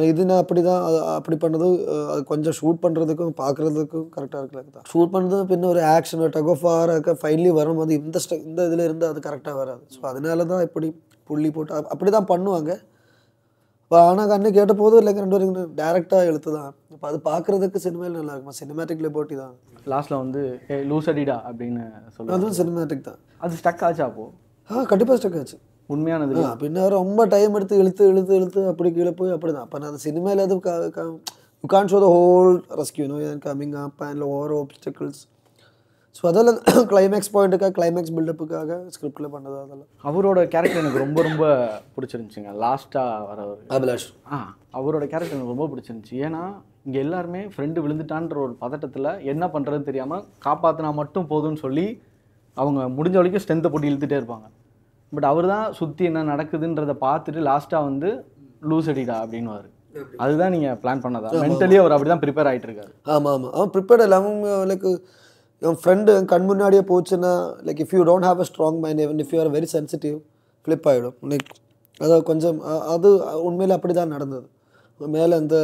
இது நான் அப்படி தான் அப்படி பண்ணது. அது கொஞ்சம் ஷூட் பண்ணுறதுக்கும் பார்க்குறதுக்கும் கரெக்டாக இருக்குல்ல தான் ஷூட் பண்ணுறது. பின்ன ஒரு ஆக்ஷன் டக் ஆஃப் ஆக ஃபைனலி வரும்போது இந்த இதில் இருந்து அது கரெக்டாக வராது. ஸோ அதனால தான் இப்படி புள்ளி போட்டு அப்படி தான் பண்ணுவாங்க. இப்போ ஆனால் கண்ணு கேட்ட போதும் இல்லைங்க 2 பேரும் டேரெக்டாக எழுத்து தான். இப்போ அது பார்க்குறதுக்கு சினிமாவில் நல்லா இருக்குமா, சினிமேட்டிக் லிபர்ட்டி தான். லாஸ்ட்டில் வந்து லூசடிடா அப்படின்னு சொல்லுவாங்க, அதுவும் சினிமேட்டிக் தான். அது ஸ்டக் ஆச்சா? அப்போது கண்டிப்பாக ஸ்டக் ஆச்சு. உண்மையானது பின்ன ரொம்ப டைம் எடுத்து இழுத்து அப்படி கீழே போய் அப்படி தான். அப்போ நான் அந்த சினிமாவில் அது you can't show the whole rescue coming up and over obstacles. So அதெல்லாம் கிளைமேக்ஸ் பாயிண்ட்டுக்காக, கிளைமேக்ஸ் பில்டப்புக்காக ஸ்கிரிப்டில் பண்ணது. அதெல்லாம் அவரோட கேரக்டர் எனக்கு ரொம்ப பிடிச்சிருந்துச்சிங்க. லாஸ்ட்டாக வரவர் அபிலாஷ், அவரோட கேரக்டர் எனக்கு ரொம்ப பிடிச்சிருந்துச்சி. ஏன்னா இங்கே எல்லாருமே ஃப்ரெண்டு விழுந்துட்டான்ற ஒரு பதட்டத்தில் என்ன பண்ணுறதுன்னு தெரியாமல் காப்பாற்றினா மட்டும் போதும்னு சொல்லி அவங்க முடிஞ்ச வரைக்கும் ஸ்ட்ரென்த்தை போட்டு இழுத்துட்டே இருப்பாங்க. பட் அவர் தான் சுற்றி என்ன நடக்குதுன்றதை பார்த்துட்டு லாஸ்ட்டாக வந்து லூசடிடா அப்படின்னுவார். அதுதான் நீங்கள் பிளான் பண்ணதா? மென்டலி அவர் அப்படி தான் ப்ரிப்பேர் ஆகிட்டு இருக்காரு. ஆமாம், அவன் ப்ரிப்பேர்ட் இல்லை. அவங்க லைக் என் ஃப்ரெண்டு கண் முன்னாடியே போச்சுன்னா like if you don't have a strong mind, even if you are very sensitive, flip ஆகிடும். லைக் அதாவது கொஞ்சம் அது உண்மையில் அப்படி தான் நடந்தது. மேலே அந்த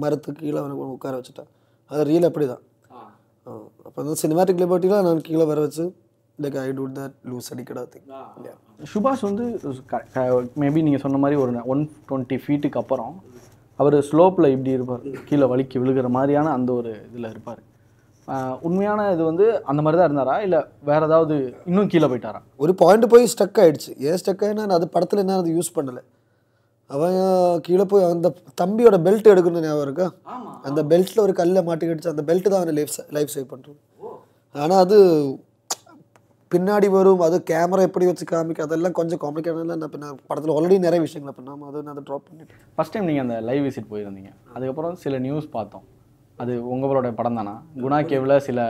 மரத்துக்கு கீழே அவனுக்கு உட்கார வச்சுட்டான். அது ரியல் அப்படி தான். அப்போ அந்த சினிமேட்டிக் லிபர்ட்டியில் நான் கீழே வர வச்சு like I do that loose அடிக்கடா திங். சுபாஷ் வந்து மேபி நீங்கள் சொன்ன மாதிரி ஒரு 120 ஃபீட்டுக்கு அப்புறம் அவர் ஸ்லோப்பில் இப்படி இருப்பார், கீழே வலிக்கு விழுகிற மாதிரியான அந்த ஒரு இதில் இருப்பார். உண்மையான இது வந்து அந்த மாதிரி தான் இருந்தாரா, இல்லை வேறு ஏதாவது இன்னும் கீழே போயிட்டாரா? ஒரு பாயிண்ட் போய் ஸ்டக் ஆகிடுச்சு. ஏன் ஸ்டக் ஆகினா அது படத்தில் என்ன அது யூஸ் பண்ணலை. அவன் கீழே போய் அந்த தம்பியோட பெல்ட் எடுக்கணும்னு ஞாபகம் இருக்கா? அந்த பெல்ட்டில் ஒரு கல்லை மாட்டிக்கிடுச்சு. அந்த பெல்ட்டு தான் அவனை லைஃப் சேவ் பண்ணுறது. ஆனால் அது பின்னாடி வரும், அது கேமரா எப்படி வச்சு காமிக்க, அதெல்லாம் கொஞ்சம் காம்ப்ளிகேட்டடாக. நான் பின்ன படத்தில் ஆல்ரெடி நிறைய விஷயங்களை பண்ணாமல் அதை நான் அதை ட்ராப் பண்ணிட்டேன். ஃபஸ்ட் டைம் நீங்கள் அந்த லைவ் விசிட் போயிருந்தீங்க, அதுக்கப்புறம் சில நியூஸ் பார்த்தோம். அது உங்களோட படம் தானா? குணா கேவில் சில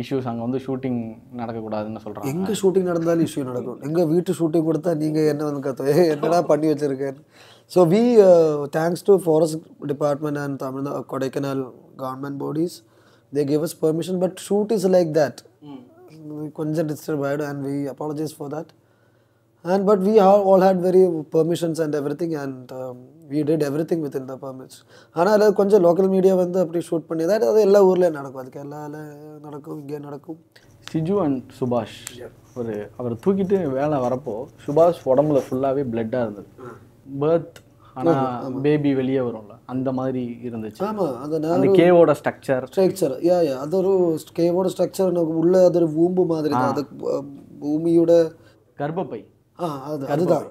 இஷ்யூஸ், அங்கே வந்து ஷூட்டிங் நடக்கக்கூடாதுன்னு சொல்கிறாங்க. எங்கே ஷூட்டிங் நடந்தாலும் இஷ்யூ நடக்கும். எங்கள் வீட்டு ஷூட்டிங் கொடுத்தா நீங்கள் என்ன வந்து கற்று என்னடா பண்ணி வச்சுருக்கேன். So we thanks to forest department and Kodaikanal government bodies, they gave us permission, but shoot is like that. கொஞ்சம் டிஸ்டர்ப் ஆகிடும் and we apologize for that. But we all had very permissions and everything, and we did everything within the permits. ஆனால் அது கொஞ்சம் local media வந்து அப்படி shoot பண்ணி தான் அது எல்லா ஊர்லேயும் நடக்கும், அதுக்கு எல்லா நடக்கும், இங்கே நடக்கும். சிஜு அண்ட் சுபாஷ் அவர் தூக்கிட்டு வேலை வரப்போ சுபாஷ் உடம்புல ஃபுல்லாகவே பிளட்டாக இருந்தது. பர்த் ஆனால் பேபி வெளியே வரும்ல அந்த மாதிரி இருந்துச்சு. ஆமாம், அந்த கேவோட ஸ்ட்ரக்சர் அது ஒரு கேவோட ஸ்ட்ரக்சர் உள்ள அது ஒரு பூம்பு மாதிரி தான், அது பூமியோட கர்ப்பப்பை அதுதான்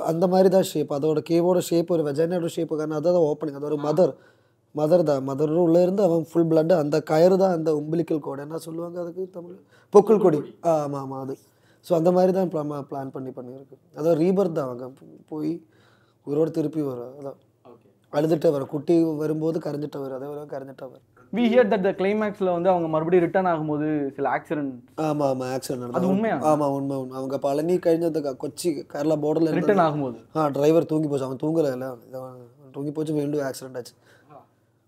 அந்த மாதிரி தான் ஷேப், அதோட கேவோட ஷேப் ஒரு வெஜைனோட ஷேப், காரணம் அதான் ஓப்பனிங், அது ஒரு மதர் உள்ளே இருந்து அவன் ஃபுல் பிளட், அந்த கயிறு தான் அந்த உம்பிலிக்கல் கோடு, என்ன சொல்லுவாங்க அதுக்கு தமிழ், பொக்குள் கொடி. ஆமாம் அது. ஸோ அந்த மாதிரி தான் பிளான் பண்ணியிருக்கு. அதாவது ரீபர்த் தான், அவங்க போய் உயிரோடு திருப்பி வரும், அதான் அழுதுட்டு வர குட்டி வரும்போது கரைஞ்சிட்டு வரும், அதே வரும் கரைஞ்சிட்டு வரும். We heard that the climaxல வந்து அவங்க மறுபடியும் ரிட்டர்ன் ஆகும்போது சில ஆக்சிடென்ட். ஆமாம் ஆக்சிடென்ட். அது உண்மையா? ஆமாம் உண்மை. அவங்க பழனி கழிஞ்ச கொச்சி கேரளா பார்டரில் ரிட்டர்ன் ஆகும்போது டிரைவர் தூங்கி போச்சு, அவன் தூங்கலை, தூங்கி போச்சு, மீண்டும் ஆக்சிடென்ட் ஆச்சு.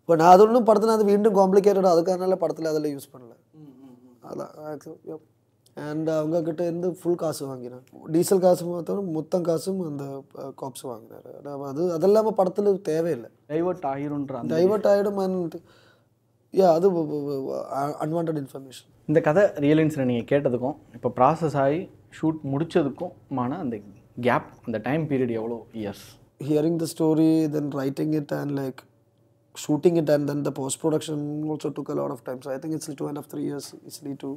இப்போ நான் அது ஒன்றும் படத்தில் அது மீண்டும் காம்ப்ளிகேட்டடாக அதுக்கான படத்தில் அதில் யூஸ் பண்ணல, அதான். அண்ட் அவங்கக்கிட்ட இருந்து ஃபுல் காசு வாங்கினான், டீசல் காசு பார்த்தோம், மொத்தம் காசும் அந்த காப்ஸ் வாங்கினார். அது இல்லாமல் படத்தில் தேவையில்லை, டைவர்ட் ஆகிடும். அண்ட் அது அன்வான்ட் இன்ஃபர்மேஷன். இந்த கதை ரியல் இன்சிடென்ட் நீங்கள் கேட்டதுக்கும் இப்போ ப்ராசஸ் ஆகி ஷூட் முடிச்சதுக்குமான அந்த கேப், அந்த டைம் பீரியட் எவ்வளோ years? Hearing the story, then writing it and like shooting it, and then the post-production also took a lot of time. So I think it's 2.5-3 years easily to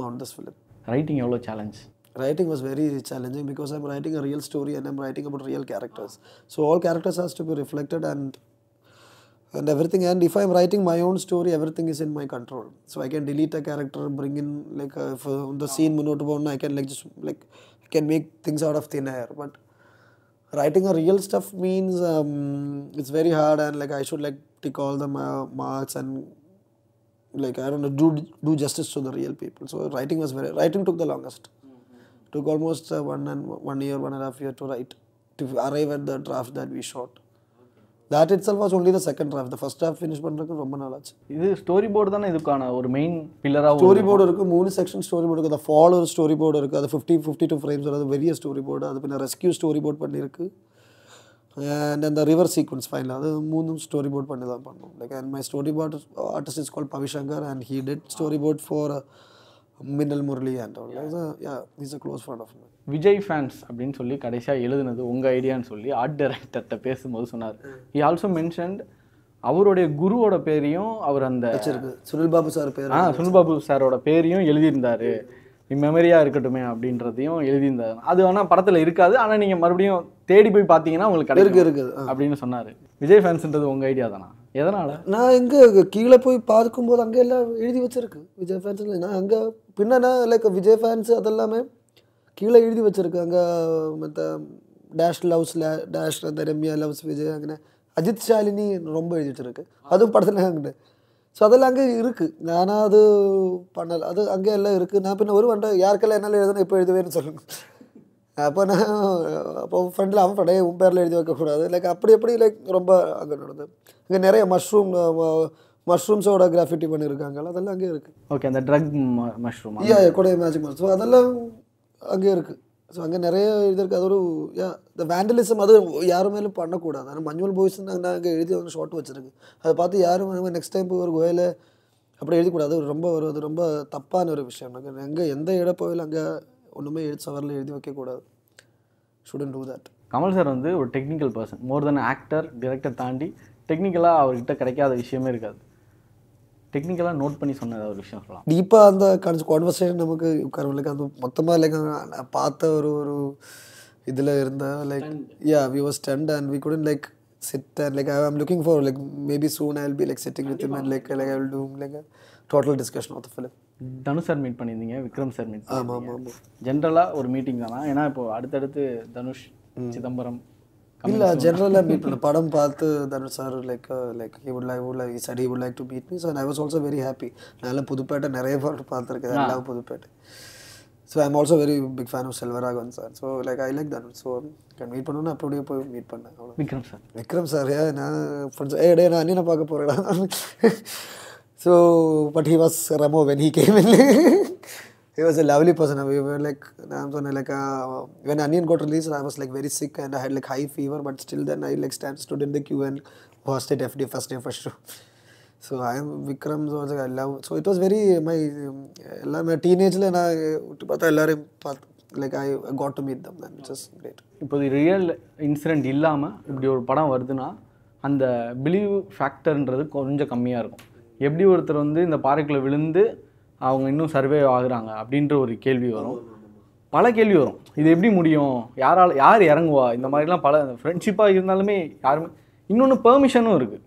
mount this film. Writing எவ்வளோ challenge? Writing was very challenging because I'm writing a real story and I'm writing about real characters. So all characters has to be reflected and everything. And if I'm writing my own story, everything is in my control. So I can delete a character, bring in like if the scene munotu ponna, I can like just like I can make things out of thin air. But writing a real stuff means it's very hard, and like I should like tick all the marks and like I don't know do justice to the real people. So writing took the longest. Took almost 1 year, 1.5 year to write, to arrive at the draft that we shot. That itself was only the second draft. The first draft finish பண்றதுக்கு ரொம்ப நாள் ஆச்சு. இது story board தானே இதுக்கான ஒரு main பில்லரா? Story board இருக்கு, 3 section story board இருக்கு. அந்த ஃபால் ஒரு ஸ்டோரி போர்டு இருக்கு, அது 52 ஃப்ரேம்ஸ், அது பெரிய ஸ்டோரி போர்டு. அது பின்ன ரெஸ்கியூ ஸ்டோரி போர்டு பண்ணியிருக்கு. And then the river sequence final, அது 3 ஸ்டோரி போர்டு பண்ணி தான் பண்ணோம். Like, and my story board artist is called Pavishankar, and he did story board for மின்னல் Murali and all. He's a close friend of mine. Vijay fans அப்படின்னு சொல்லி கடைசியாக எழுதுனது உங்கள் ஐடியான்னு சொல்லி ஆர்ட் டைரக்டர்கிட்ட பேசும்போது சொன்னார். ஹி ஆல்சோ மென்ஷன்ட் அவருடைய குருவோட பேரையும் அவர் அந்த சுனில் பாபு சார் பேர் சுனில் பாபு சாரோட பேரையும் எழுதியிருந்தார், மெமரியாக இருக்கட்டுமே அப்படின்றதையும் எழுதியிருந்தார். அது ஆனால் படத்தில் இருக்காது, ஆனால் நீங்கள் மறுபடியும் தேடி போய் பார்த்தீங்கன்னா உங்களுக்கு இருக்குது அப்படின்னு சொன்னார். விஜய் ஃபேன்ஸ்ன்றது உங்கள் ஐடியா தானா? எதனால்? நான் எங்கே கீழே போய் பார்க்கும்போது அங்கே எல்லாம் எழுதி வச்சிருக்கு விஜய் ஃபேன்ஸ். நான் அங்கே பின்னா லைக் விஜய் ஃபேன்ஸ் அதெல்லாமே கீழே எழுதி வச்சிருக்கு. அங்கே மற்ற டேஷ் லவ்ஸ் டேஷ் அந்த ரம்யா லவ்ஸ் விஜய், அங்கே அஜித் ஷாலினி ரொம்ப எழுதி வச்சிருக்கு, அதுவும் படத்தில் அங்கே. ஸோ அதெல்லாம் அங்கே இருக்குது, நானாக அது பண்ணலை, அது அங்கே எல்லாம் இருக்குது. நான் பின்ன ஒரு வண்டை யாருக்கெல்லாம் என்னால் எழுதுனா இப்போ எழுதுவேன்னு சொல்லுங்க. அப்போ நான் அப்போ ஃப்ரெண்டில் அவன் படைய உன் பேரில் எழுதி வைக்கக்கூடாது, லைக் அப்படி லைக் ரொம்ப அங்கே நடந்தது. அங்கே நிறைய மஷ்ரூம்ஸோட கிராஃபிட்டி பண்ணியிருக்காங்க, அதெல்லாம் அங்கே இருக்குது. ஓகே, அந்த ட்ரக் மஷ்ரூம் கூட மேஜிக் மஷ்ரூம், ஸோ அதெல்லாம் அங்கே இருக்குது. ஸோ அங்கே நிறைய இது இருக்குது. அது ஒரு இந்த வேண்டலிசம் அது யாரும் மேலும் பண்ணக்கூடாது. ஆனால் மஞ்சுமல் பாய்ஸ் நாங்கள் அங்கே எழுதி வந்து ஷார்ட் வச்சுருக்கு, அதை பார்த்து யாரும் நெக்ஸ்ட் டைம் போய் ஒரு கோயிலை அப்படி எழுதிக்கூடாது. அது ரொம்ப தப்பான ஒரு விஷயம். நாங்கள் எங்கே எந்த இடம் போயில அங்கே ஒன்றுமே சவரில் எழுதி வைக்கக்கூடாது. Shouldn't do that. Kamal sir வந்து ஒரு டெக்னிக்கல் பர்சன், மோர் தென் ஆக்டர் டிரெக்டர் தாண்டி டெக்னிக்கலாக அவர்கிட்ட கிடைக்காத விஷயமே இருக்காது. டெக்னிக்கலாக நோட் பண்ணி சொன்னது ஒரு விஷயம் சொல்லலாம். டீப்பாக அந்த கான்வர்சேஷன் நமக்கு உட்காரவில்லைக்கு அது மொத்தமாக லைக் பார்த்த ஒரு இதில் இருந்தால் like we were stunned and we couldn't like sit and like I'm looking for like maybe soon I'll be like sitting with him and like I will do like a total discussion of the film. Dhanush sir meet பண்ணியிருந்தீங்க, Vikram sir meet ஆமாம். ஜென்ரலாக ஒரு meeting தானா? ஏன்னா இப்போ அடுத்தடுத்து தனுஷ், சிதம்பரம் இல்லை ஜென்ரலாக மீட் பண்ண படம் பார்த்து Dhanush sir like he said he would like to meet me, so I was also very happy. நான் புதுப்பேட்டை நிறைய படம் பார்த்துருக்கேன், எல்லாம் Puduppettai. So I'm also very big fan of Selvaraghan sir, so like I like that, so can meet பண்ணனும்னா அப்படியே போய் meet பண்ணேன். Vikram sir நான் ஃப்ரெண்ட்ஸ் டே நான் அண்ணனை பார்க்க போகிறேன். So, but he was Ramo when he came in. He was a lovely person. We were like, when Onion got released, I was like very sick and I had like high fever, but still then I like stood in the queue and watched it FD first day first show. So I am Vikram, so I love. So it was very my teenage like I got to meet them, and it was great. இப்போ real incident இல்லாமல் இப்படி ஒரு படம் வருதுன்னா அந்த believe ஃபேக்டர்ன்றது கொஞ்சம் கம்மியாக இருக்கும். எப்படி ஒருத்தர் வந்து இந்த பாறைக்குள்ளே விழுந்து அவங்க இன்னும் சர்வே ஆகுறாங்க அப்படின்ற ஒரு கேள்வி வரும், பல கேள்வி வரும். இது எப்படி முடியும், யார் இறங்குவா, இந்த மாதிரிலாம் பல ஃப்ரெண்ட்ஷிப்பாக இருந்தாலுமே யாருமே. இன்னொன்று பெர்மிஷனும் இருக்குது.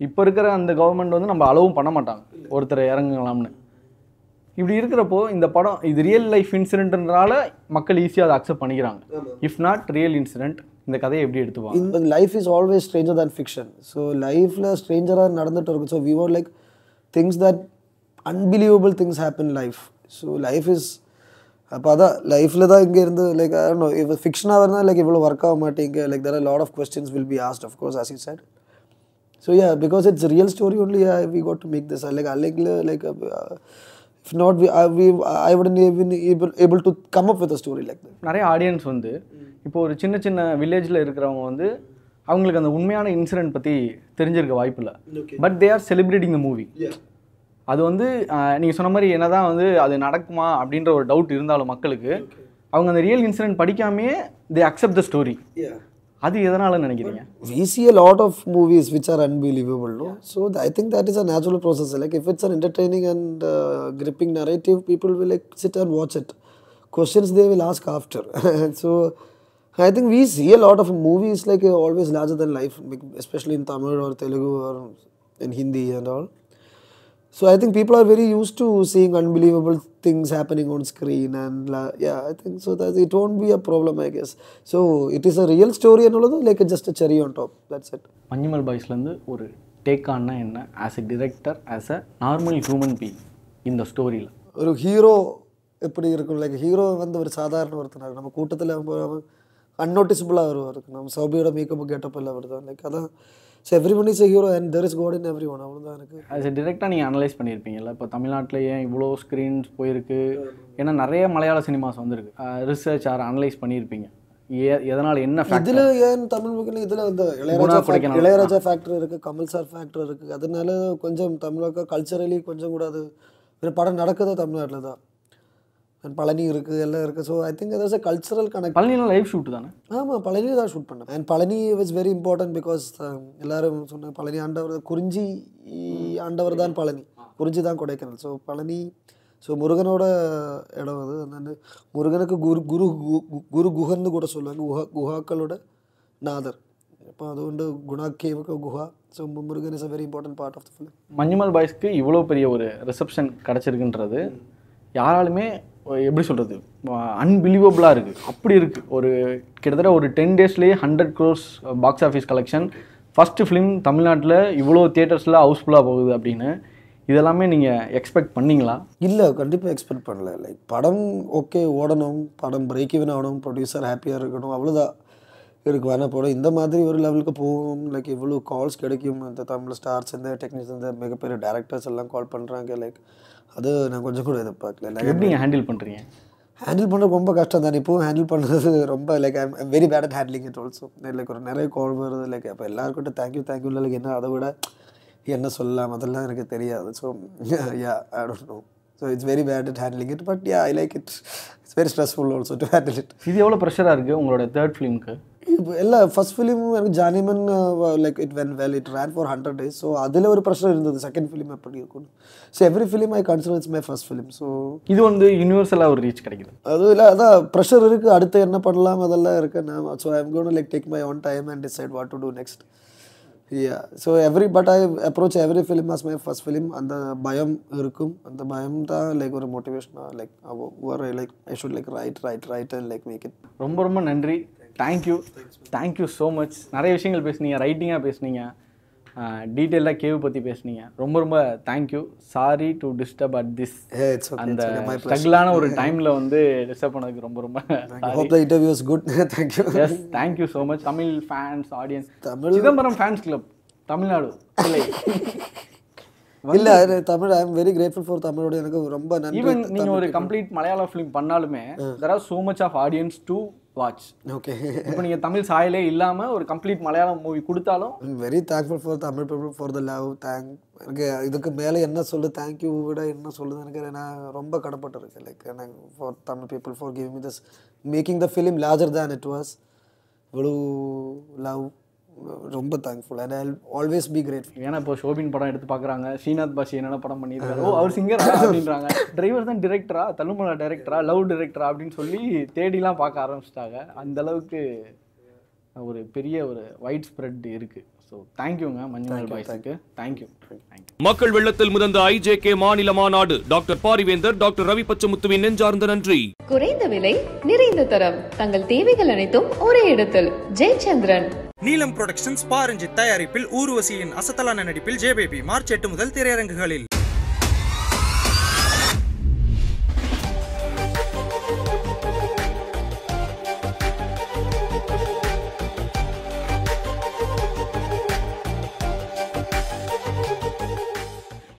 இப்போ இருக்கிற அந்த கவர்மெண்ட் வந்து நம்ம அலோவும் பண்ண மாட்டாங்க ஒருத்தரை இறங்கலாம்னு. இப்படி இருக்கிறப்போ இந்த படம் இது ரியல் லைஃப் இன்சிடென்ட்னால மக்கள் ஈஸியாக அதை அக்செப்ட் பண்ணிக்கிறாங்க. இஃப் நாட் ரியல் இன்சிடென்ட் இந்த கதையை எப்படி எடுத்துவாங்க? Life is always stranger than fiction. So லைஃப்பில் ஸ்ட்ரேஞ்சராக நடந்துட்டு இருக்கும். So we were like things that unbelievable things happen life. So life is அப்போ அதான் லைஃப்பில் தான் இங்கே இருந்து லைக் ஐ டோன்ட் நோ இப்போ ஃபிக்ஷனாக இருந்தால் லைக் இவ்வளோ ஒர்க் ஆக மாட்டேங்க. Like there are lot of questions will be asked of course as you said. So yeah, because it's a real story only, we got to make this. Like if not, I wouldn't even able to come up with a story like that. நிறைய audience வந்து இப்போ ஒரு சின்ன சின்ன வில்லேஜில் இருக்கிறவங்க வந்து அவங்களுக்கு அந்த உண்மையான இன்சிடென்ட் பற்றி தெரிஞ்சிருக்க வாய்ப்பு இல்லை. But they are celebrating the movie. அது வந்து நீங்கள் சொன்ன மாதிரி என்னதான் வந்து அது நடக்குமா அப்படின்ற ஒரு டவுட் இருந்தாலும் மக்களுக்கு அவங்க அந்த ரியல் இன்சிடென்ட் படிக்காமையே தே அக்செப்ட் த ஸ்டோரி. அது எதனால நினைக்கிறீங்க? We see a lot of movies which are unbelievable, no? So I think that is a natural process. Like if it's an entertaining and gripping narrative, people will like sit and watch it. Questions they will ask after. So I think we see a lot of movies like always larger than life, especially in Tamil or Telugu or in Hindi and all. So I think people are very used to seeing unbelievable things happening on screen, and yeah, I think so that it won't be a problem, I guess. So it is a real story and all that, like just a cherry on top. That's it. Manjummel Boys வந்து ஒரு take ஆனா என்ன as a director, as a normal human being இந்த ஸ்டோரியில் ஒரு hero எப்படி இருக்கும்? Like hero வந்து ஒரு சாதாரண ஒருத்தர் நம்ம கூட்டத்தில் அன்னோட்டிசபிளாக வருவார். நம்ம சௌபியோட மேக்கப் கெட்டப் எல்லாம் வருதான் லைக் அதான். So every one is a hero and there is god in every one. அவ்வளோதான் எனக்கு. ஆஸ் எ டிரெக்டாக நீங்கள் அனலைஸ் பண்ணியிருப்பீங்கல்ல, இப்போ தமிழ்நாட்டில் ஏன் இவ்வளோ ஸ்க்ரீன்ஸ் போயிருக்கு, ஏன்னா நிறைய மலையாள சினிமாஸ் வந்துருக்கு. ரிசர்ச் ஆர் அனலைஸ் பண்ணியிருப்பீங்க. எதனால் என்ன இதில் ஏன் தமிழ் மக்கள் இதில் வந்து இளையராஜா ஃபேக்டர் இருக்குது, கமல் சார் ஃபேக்டர் இருக்குது. அதனால கொஞ்சம் தமிழக கல்ச்சரலி கொஞ்சம் கூட அது படம் நடக்குது தமிழ்நாட்டில் தான். அண்ட் பழனி இருக்குது, எல்லாம் இருக்குது. ஸோ ஐ திங்க் அது கல்ச்சரல் கனெக்ட். பழனியில் லைவ் ஷூட் தானே? ஆமாம், பழனியில் தான் ஷூட் பண்ணேன். And Palani is very important because எல்லோரும் சொன்னாங்க பழனி ஆண்டவர் குறிஞ்சி ஆண்டவர் தான் பழனி, குறிஞ்சி தான் கொடைக்கானல். ஸோ பழனி ஸோ முருகனோட இடம் அது. அந்த முருகனுக்கு குரு குஹன்னு கூட சொல்லுவாங்க, குஹாக்களோட நாதர். இப்போ அதுകൊണ്ട് குணா கேவுக்கு குஹா. So Murugan is a very important part of the film. Manjummel பாய்ஸ்க்கு இவ்வளோ பெரிய ஒரு ரிசப்ஷன் கிடச்சிருக்குன்றது யாராலுமே எப்படி சொல்கிறது அன்பிலீவபிளாக இருக்குது. அப்படி இருக்குது. ஒரு கிட்டத்தட்ட ஒரு 10 daysலேயே 100 crores box office collection. First film தமிழ்நாட்டில் இவ்வளோ தியேட்டர்ஸில் ஹவுஸ்ஃபுல்லாக போகுது அப்படின்னு இதெல்லாமே நீங்கள் எக்ஸ்பெக்ட் பண்ணிங்களா? இல்லை, கண்டிப்பாக எக்ஸ்பெக்ட் பண்ணல. லைக் படம் ஓகே ஓடணும், படம் பிரேக் ஈவன் ஆகணும், ப்ரொடியூசர் ஹாப்பியாக இருக்கணும், அவ்வளோதான் இருக்கு. வேணால் போட இந்த மாதிரி ஒரு லெவலுக்கு போகும். லைக் இவ்வளோ கால்ஸ் கிடைக்கும். இந்த தமிழ் ஸ்டார்ஸ், இந்த டெக்னீஷியன்ஸ், இந்த மிகப்பெரிய டேரக்டர்ஸ் எல்லாம் கால் பண்ணுறாங்க. லைக் அது நான் கொஞ்சம் கூட எதிர்பார்க்கல. எப்படி ஹேண்டில் பண்ணுறீங்க? ஹேண்டில் பண்ணுறது ரொம்ப கஷ்டம் தான். இப்போவும் ஹேண்டில் பண்ணுறது ரொம்ப like I'm very bad at handling it also. Like ஒரு நிறைய கால் வருது. லைக் அப்போ எல்லாருக்கிட்ட தேங்க்யூ இல்லை, லைக் என்ன அதை விட என்ன சொல்லலாம் அதெல்லாம் எனக்கு தெரியாது. So yeah I don't know. So it's very bad at handling it. But yeah I like it. It's very stressful also to handle it. இது எவ்வளோ ப்ரெஷராக இருக்குது உங்களோட தேர்ட் ஃபிலிமுக்கு? இல்லை, ஃபர்ஸ்ட் ஃபிலிம் எனக்கு Janeman like it when well, it ran for 100 days. So அதில் ஒரு pressure இருந்தது second film எப்படி இருக்கும். So every film I consider it's my first film. So இது வந்து யூனிவர்சலாக ஒரு ரீச் கிடைக்குது. அதுவும் இல்லை, அதான் ப்ரெஷர் இருக்குது. அடுத்து என்ன பண்ணலாம் அதெல்லாம் இருக்குது. நான் so I am gonna like take my own time and decide what to do next. Yeah, so but I approach every film as my first film. அந்த பயம் இருக்கும். அந்த பயம் தான் லைக் ஒரு மோட்டிவேஷனாக like like I should like write and like make it. ரொம்ப ரொம்ப நன்றி. Thank you so much. நிறைய விஷயங்கள் பேசுனீங்க, ரைட்டிங்காக பேசுனீங்க, டீட்டெயிலாக கேவ் பற்றி பேசுனீங்க. ரொம்ப ரொம்ப thank you. Sorry to disturb at this அந்த ஸ்ட்ரகிளான ஒரு டைமில் வந்து டிஸ்டர்ப் பண்ணதுக்கு ரொம்ப ரொம்ப interview was good. Thank you. Yes, thank you so much. Tamil fans audience, Chidambaram fans club Tamil Nadu. இல்லை Tamil I am very grateful for தமிழோட எனக்கு ரொம்ப நன்றி. ஈவன் நீங்கள் ஒரு கம்ப்ளீட் மலையாள ஃபிலிம் பண்ணாலுமே there are so much of audience to watch. Okay, இப்போ நீங்கள் தமிழ் சாயலே இல்லாமல் ஒரு கம்ப்ளீட் மலையாளம் மூவி கொடுத்தாலும் very thankful for Tamil people for the love. எனக்கு இதுக்கு மேலே என்ன சொல்லு, தேங்க்யூ விட என்ன சொல்லுது எனக்கு நான் ரொம்ப கடப்பட்டிருக்கேன். லைக் எனக்கு for Tamil people for giving me this making the film larger than it was. இவ்வளோ லவ், ரொம்ப thankful and I always be grateful. ஏன்னா இப்போ ஷோபின் படம் எடுத்து பார்க்குறாங்க, ஸ்ரீநாத் பாஷி என்னென்ன படம் பண்ணியிருக்காரு, ஓ அவர் சிங்கரா அப்படின்றாங்க, டிரைவர் தான் டிரெக்டரா, தள்ளுமலா டைரக்டரா, லவ் டிரெக்டரா அப்படின்னு சொல்லி தேடிலாம் பார்க்க ஆரம்பிச்சிட்டாங்க. அந்தளவுக்கு ஒரு பெரிய ஒரு வைட் ஸ்ப்ரெட் இருக்குது. ஸோ தேங்க்யூங்க மஞ்சுமல் பாய்ஸுக்கு, தேங்க்யூ. மக்கள் வெள்ளத்தில் முதந்த IJK மாநில மாநாடு டாக்டர் பாரிவேந்தர் டாக்டர் ரவி பச்சமுத்துவின் நெஞ்சார்ந்த நன்றி. குறைந்த விலை நிறைந்த தரம் தங்கள் தேவைகள் அனைத்தும் ஒரே இடத்தில். ஜெயச்சந்திரன். நீலம் புரொடக்ஷன்ஸ் பாரஞ்சித் தயாரிப்பில் ஊர்வசியின் அசத்தலான நடிப்பில் ஜேபேபி மார்ச் 8 முதல் திரையரங்குகளில்.